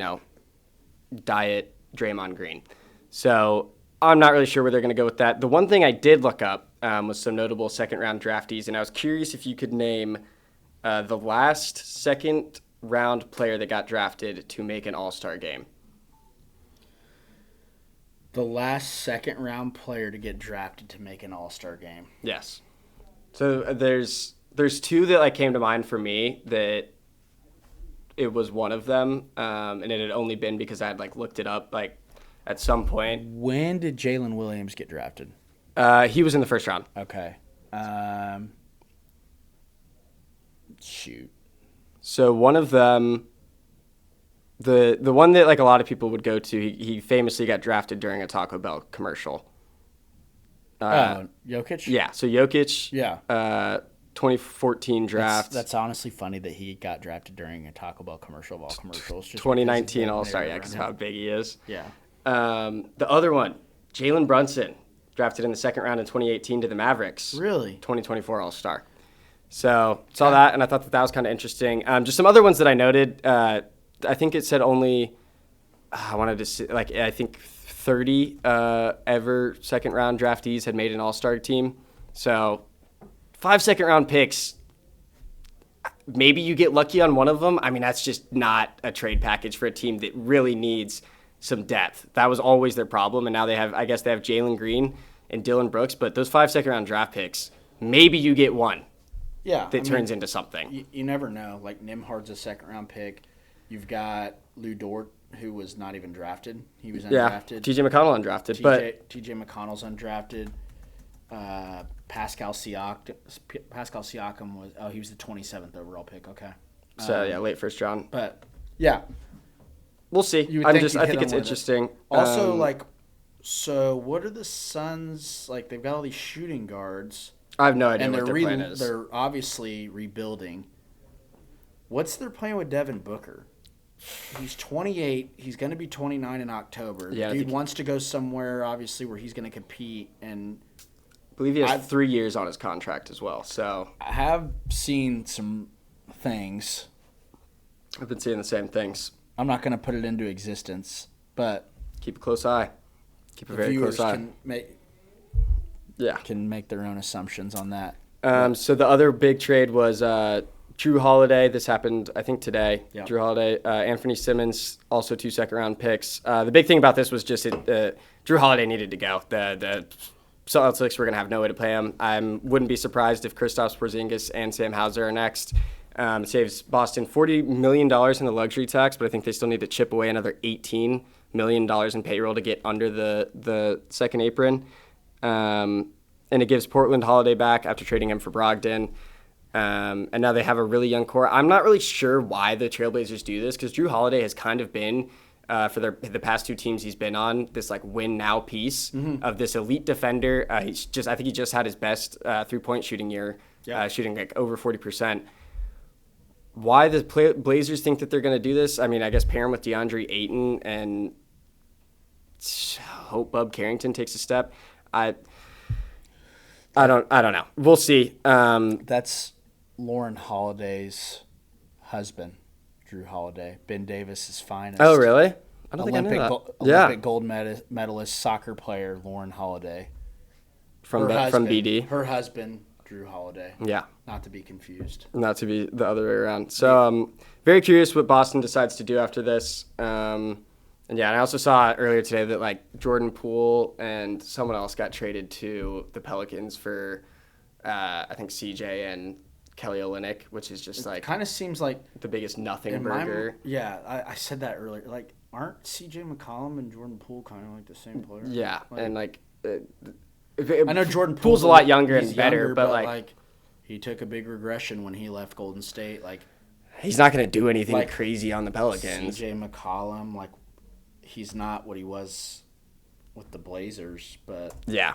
diet Draymond Green. So I'm not really sure where they're going to go with that. The one thing I did look up was some notable second-round draftees, and I was curious if you could name the last second-round player that got drafted to make an All-Star game. The last second-round player to get drafted to make an All-Star game. Yes. So there's 2 that came to mind for me that it was one of them, and it had only been because I had looked it up at some point. When did Jalen Williams get drafted? He was in the first round. Okay. Shoot. So one of them, the one that a lot of people would go to, he famously got drafted during a Taco Bell commercial. Jokic? Yeah. So Jokic. Yeah. 2014 draft. That's honestly funny that he got drafted during a Taco Bell commercial of all commercials. 2019 All-Star, yeah, because of how big he is. Yeah. The other one, Jalen Brunson, drafted in the second round in 2018 to the Mavericks. Really? 2024 All-Star. So saw that, and I thought that was kind of interesting. Just some other ones that I noted. I think it said only, I wanted to say, I think 30 ever second-round draftees had made an All-Star team. So 5 second-round picks, maybe you get lucky on one of them. I mean, that's just not a trade package for a team that really needs some depth. That was always their problem, and now they have Jalen Green and Dylan Brooks, but those 5 second-round draft picks, maybe you get one that turns into something. You never know. Nimhard's a second-round pick. You've got Lou Dort, who was not even drafted. He was undrafted. TJ McConnell undrafted. TJ McConnell's undrafted. Pascal Siakam was he was the 27th overall pick. Okay. So late first round. But yeah, we'll see. I think it's interesting. Also, So what are the Suns like? They've got all these shooting guards, I have no idea and what their plan is. they're obviously rebuilding. What's their plan with Devin Booker? He's 28. He's going to be 29 in October. Yeah, Dude wants to go somewhere, obviously, where he's going to compete. And I believe he has 3 years on his contract as well. So I have seen some things. I've been seeing the same things. I'm not going to put it into existence, but Keep a close eye. Keep a very close eye. Can make their own assumptions on that. So the other big trade was Drew Holiday. This happened, I think, today. Yep. Drew Holiday, Anthony Simmons, also 2 second-round picks. The big thing about this was just Drew Holiday needed to go. The Celtics were going to have no way to play him. I wouldn't be surprised if Kristaps Porzingis and Sam Hauser are next. It saves Boston $40 million in the luxury tax, but I think they still need to chip away another $18 million in payroll to get under the second apron. And it gives Portland Holiday back after trading him for Brogdon. And now they have a really young core. I'm not really sure why the Trailblazers do this, because Drew Holiday has kind of been, for the past 2 teams he's been on, this like win now piece of this elite defender. I think he just had his best 3-point shooting year, shooting like over 40%. Why the Blazers think that they're going to do this? I mean, I guess pair him with DeAndre Ayton and hope Bub Carrington takes a step. I don't know. We'll see. That's Lauren Holiday's husband, Drew Holiday, Ben Davis's finest. Oh, really? I don't think I knew that. Olympic gold medalist soccer player Lauren Holiday. From BD. Her husband, Drew Holiday. Yeah. Not to be confused. Not to be the other way around. So very curious what Boston decides to do after this. And I also saw earlier today that like Jordan Poole and someone else got traded to the Pelicans for I think CJ and Kelly Olynyk, which is just like kind of seems like the biggest nothing burger. I said that earlier. Like, aren't CJ McCollum and Jordan Poole kind of like the same player? Yeah, and like I know Jordan Poole's a lot younger and better, but like he took a big regression when he left Golden State. Like, he's not going to do anything crazy on the Pelicans. CJ McCollum, like, he's not what he was with the Blazers, but yeah,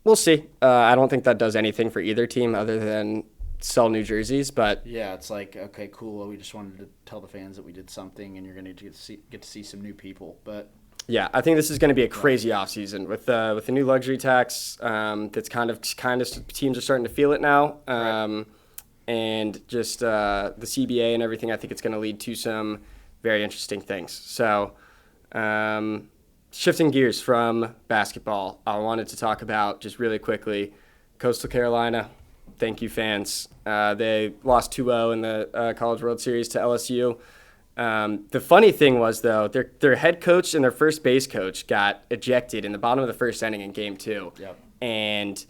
we'll see. I don't think that does anything for either team other than sell new jerseys, but yeah, it's like, okay, cool. We just wanted to tell the fans that we did something, and you're going to get to see some new people. But yeah, I think this is going to be a crazy offseason with the new luxury tax. That's kind of teams are starting to feel it now, and just the CBA and everything. I think it's going to lead to some very interesting things. So, shifting gears from basketball, I wanted to talk about just really quickly Coastal Carolina. Thank you, fans. They lost 2-0 in the College World Series to LSU. The funny thing was, though, their head coach and their first base coach got ejected in the bottom of the first inning in Game 2. Yep. And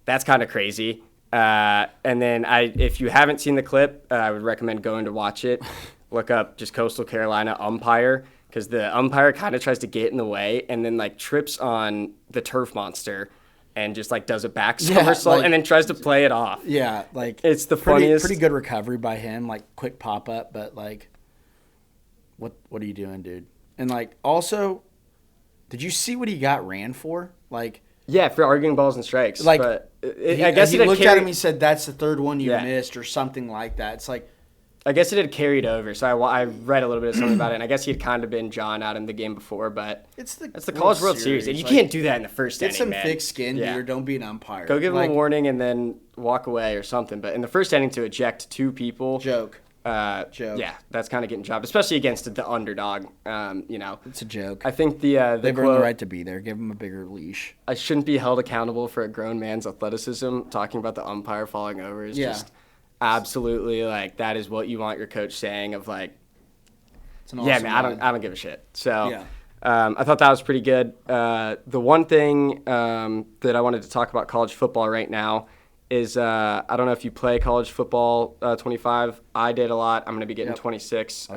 that's kind of crazy. And then if you haven't seen the clip, I would recommend going to watch it. Look up just Coastal Carolina umpire, because the umpire kind of tries to get in the way and then like trips on the turf monster and just like does a back somersault and then tries to play it off. Yeah, like it's the funniest. Pretty good recovery by him, like quick pop up, but like, what are you doing, dude? And like, also, did you see what he got ran for? Like, yeah, for arguing balls and strikes. Like, but I guess he looked at him. He said, "That's the third one you missed," or something like that. It's like, I guess it had carried over, so I read a little bit of something about it, and I guess he had kind of been John out in the game before, but it's the College World Series, and you can't do that in the first inning, man. Get some thick skin, dude. Don't be an umpire. Go give him a warning and then walk away or something. But in the first inning to eject 2 people, joke. Yeah, that's kind of getting dropped, especially against the underdog. It's a joke. I think they've earned the right to be there. Give them a bigger leash. I shouldn't be held accountable for a grown man's athleticism. Talking about the umpire falling over is just absolutely like that is what you want your coach saying of like, man, I don't give a shit. So I thought that was pretty good. The one thing that I wanted to talk about college football right now is I don't know if you play college football 25. I did a lot. I'm going to be getting 26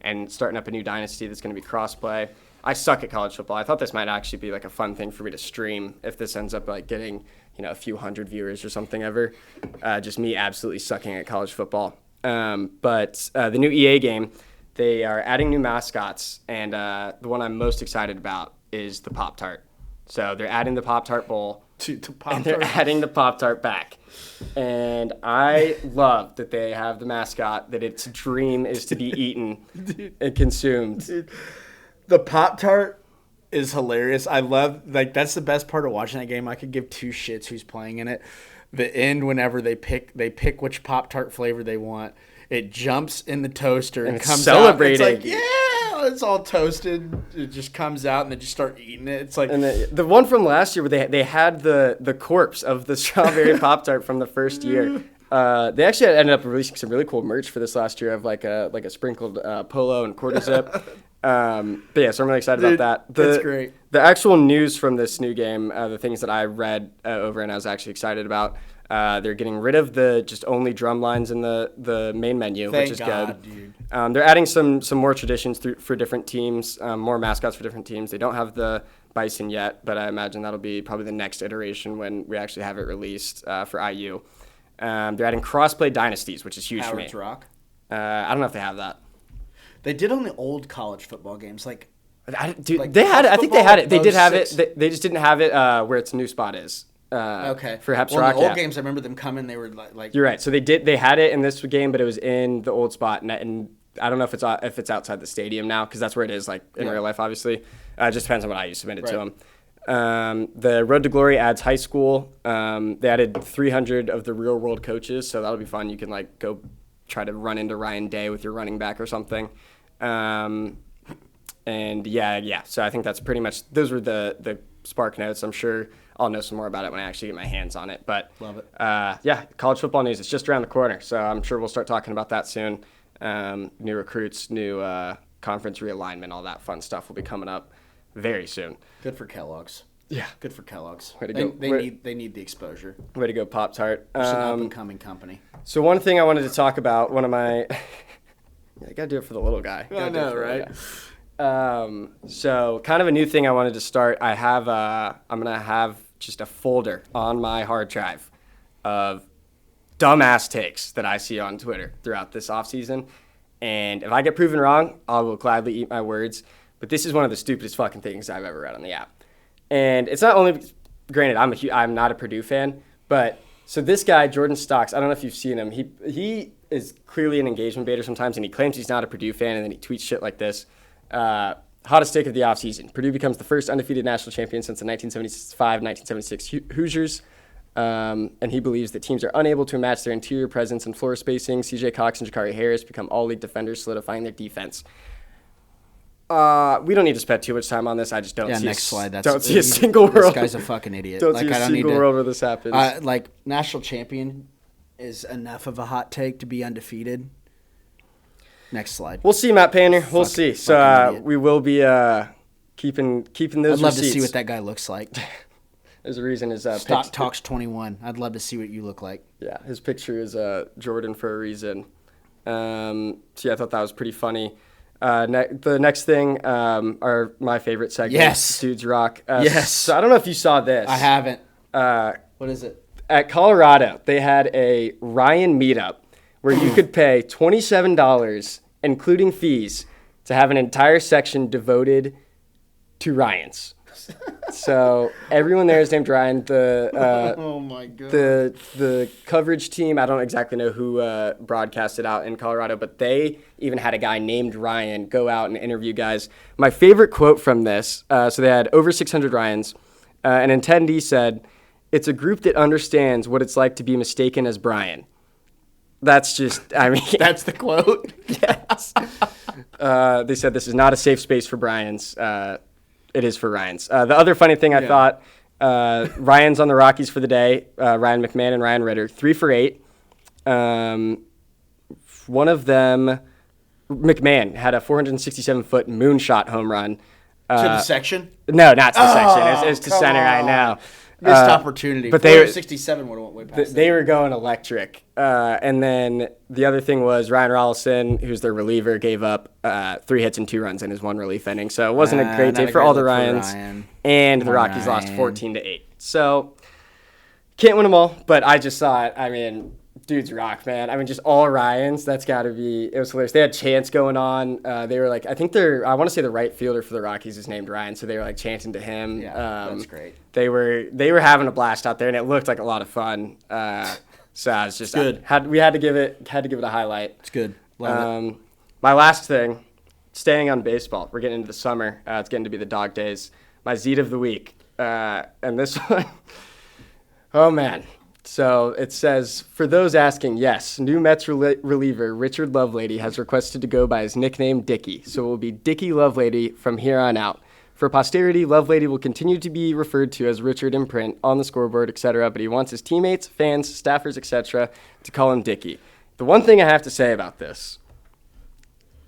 and starting up a new dynasty that's going to be cross-play. I suck at college football. I thought this might actually be like a fun thing for me to stream if this ends up like getting a few hundred viewers or something ever. Just me absolutely sucking at college football. But the new EA game, they are adding new mascots, and the one I'm most excited about is the Pop-Tart. So they're adding the Pop-Tart bowl. To And they're adding the Pop-Tart back. And I love that they have the mascot, that its dream is to be eaten and consumed. Dude, the Pop-Tart is hilarious. I love, like, that's the best part of watching that game. I could give two shits who's playing in it. The end, whenever they pick which Pop-Tart flavor they want. It jumps in the toaster and it's comes celebrating. out. It's like, yeah, it's all toasted. It just comes out and they just start eating it. It's like, And the one from last year where they had the corpse of the strawberry Pop-Tart from the first year. They actually ended up releasing some really cool merch for this last year of like a sprinkled polo and quarter zip. But yeah, so I'm really excited about that. That's great. The actual news from this new game, the things that I read over and I was actually excited about, they're getting rid of the just only drum lines in the main menu, Thank which is God, good. dude. They're adding some more traditions for different teams, more mascots for different teams. They don't have the bison yet, but I imagine that'll be probably the next iteration when we actually have it released for IU. They're adding crossplay dynasties, which is huge Howard's for me. Rock. I don't know if they have that. They did on the old college football games, like Dude, Like they had it. I think they football, had it. They did have it. 06. They just didn't have it where its new spot is. okay. For Heps well, Rock, in the old yeah. games, I remember them coming. They were like You're right. So they had it in this game, but it was in the old spot, and I don't know if it's outside the stadium now because that's where it is, like in real life, obviously. It just depends on what I submitted to them. The Road to Glory adds high school. They added 300 of the real world coaches, so that'll be fun. You can like go try to run into Ryan Day with your running back or something. And yeah. So I think that's pretty much those were the Spark notes. I'm sure I'll know some more about it when I actually get my hands on it. But Love it. Yeah, college football news. It's just around the corner, so I'm sure we'll start talking about that soon. New recruits, new conference realignment, all that fun stuff will be coming up very soon. good for Kellogg's. Yeah. Good for Kellogg's. Way to They, go. they need the exposure. Way to go, Pop-Tart. It's an up and coming company. So one thing I wanted to talk about, one of my, I gotta do it for the little guy. I know, right? So kind of a new thing I wanted to start. I'm gonna have just a folder on my hard drive of dumbass takes that I see on Twitter throughout this offseason. And if I get proven wrong, I will gladly eat my words. But this is one of the stupidest fucking things I've ever read on the app. And it's not only, granted, I'm not a Purdue fan, but so this guy, Jordan Stocks, I don't know if you've seen him. He is clearly an engagement baiter sometimes, and he claims he's not a Purdue fan, and then he tweets shit like this. Hottest take of the offseason. Purdue becomes the first undefeated national champion since the 1975-1976 Hoosiers. And he believes that teams are unable to match their interior presence and floor spacing. CJ Cox and Jakari Harris become all-league defenders, solidifying their defense. We don't need to spend too much time on this. I just don't see Next slide. don't see a single world. This guy's a fucking idiot. Don't like, see a I don't single need to, world where this happens. Like national champion is enough of a hot take to be undefeated. Next slide. We'll see, Matt Painter. We'll see. fucking So idiot. we will be keeping those I'd love receipts. to see what that guy looks like. There's a reason his Stock Talks 21. I'd love to see what you look like. Yeah, his picture is Jordan for a reason. So yeah, I thought that was pretty funny. The next thing are my favorite segments. Yes. Dudes Rock. Yes. So I don't know if you saw this. I haven't. What is it? At Colorado, they had a Ryan meetup where you could pay $27, including fees, to have an entire section devoted to Ryans. So everyone there is named Ryan. Oh my god. The coverage team, I don't exactly know who broadcast it out in Colorado, but they even had a guy named Ryan go out and interview guys. My favorite quote from this, so they had over 600 Ryans. An attendee said, "It's a group that understands what it's like to be mistaken as Brian." That's just, I mean. That's the quote. Yes. They said this is not a safe space for Brian's. It is for Ryan's. The other funny thing I thought, Ryan's on the Rockies for the day. Ryan McMahon and Ryan Ritter, 3 for 8. One of them, McMahon, had a 467-foot moonshot home run. To the section? No, not to the section. It's to center, I know. Missed opportunity. But they were 67 would have went way past They were going electric. And then the other thing was Ryan Rollison, who's their reliever, gave up 3 hits and 2 runs in his one relief inning. So it wasn't a great day for all the Ryans. And the Rockies lost 14-8. So can't win them all, but I just saw it. I mean, dudes rock, man. I mean, just all Ryans. That's got to be. It was hilarious. They had chants going on. They were like, I want to say the right fielder for the Rockies is named Ryan, so they were like chanting to him. Yeah, that's great. They were having a blast out there, and it looked like a lot of fun. So I was just good. We had to give it a highlight. It's good. Love it. My last thing, staying on baseball. We're getting into the summer. It's getting to be the dog days. My Xeet of the week, and this one. Oh man. So it says, for those asking, yes, new Mets reliever Richard Lovelady has requested to go by his nickname Dickie, so it will be Dickie Lovelady from here on out. For posterity, Lovelady will continue to be referred to as Richard in print, on the scoreboard, etc., but he wants his teammates, fans, staffers, etc. to call him Dickie. The one thing I have to say about this,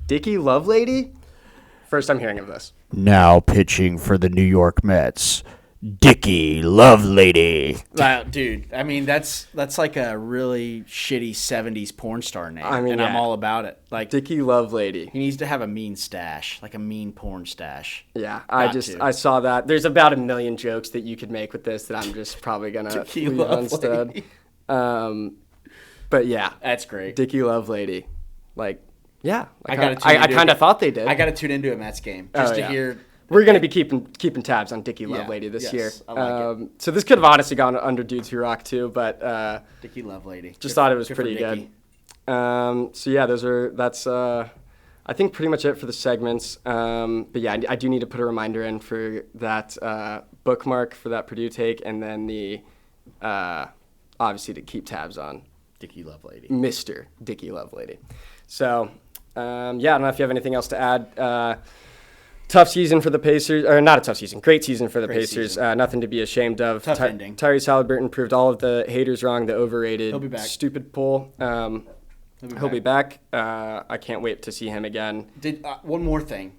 Dickie Lovelady? First I'm hearing of this. Now pitching for the New York Mets, Dickie Lovelady. Wow, dude, I mean, that's like a really shitty 70s porn star name, and I'm all about it. Like Dickie Lovelady. He needs to have a mean stash, like a mean porn stash. Yeah, I saw that. There's about 1 million jokes that you could make with this that I'm just probably going to leave instead. But yeah. That's great. Dickie Lovelady. Like, yeah. I kind of thought they did. I got to tune into a Mets game just to hear. We're going to be keeping tabs on Dickie Lovelady this year. I like it. So this could have honestly gone under Dudes Who Rock too, but Dickie Lovelady. Just thought it was pretty good. So yeah, that's I think pretty much it for the segments. But yeah, I do need to put a reminder in for that bookmark for that Purdue take, and then the obviously to keep tabs on Dickie Lovelady. Mr. Dickie Lovelady. So yeah, I don't know if you have anything else to add. Tough season for the Pacers, or not a tough season, great season for the Pacers. Nothing to be ashamed of. Tough ending. Tyrese Halliburton proved all of the haters wrong, the overrated, He'll be back. Stupid pull. He'll be back. I can't wait to see him again. One more thing.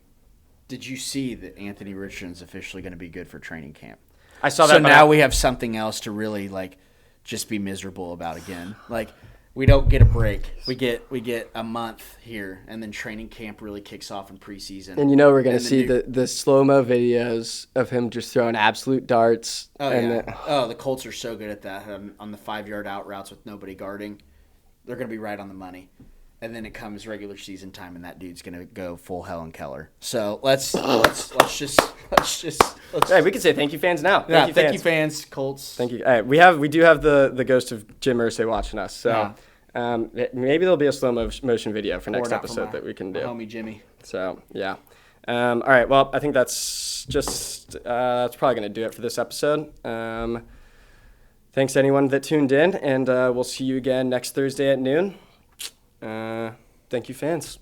Did you see that Anthony Richardson's officially going to be good for training camp? I saw that. So now we have something else to really just be miserable about again. We don't get a break. We get a month here, and then training camp really kicks off in preseason. And we're going to see the slow-mo videos of him just throwing absolute darts. Oh, yeah. The Colts are so good at that on the 5-yard out routes with nobody guarding. They're going to be right on the money. And then it comes regular season time, and that dude's going to go full Helen Keller. So let's just. Hey, we can say thank you, fans now. Thank you, fans, Colts. Thank you. We do have the ghost of Jim Irsay watching us. So maybe there'll be a slow motion video for next episode that we can do. Homie Jimmy. So yeah. All right. Well, I think that's probably going to do it for this episode. Thanks to anyone that tuned in, and we'll see you again next Thursday at noon. Thank you, fans.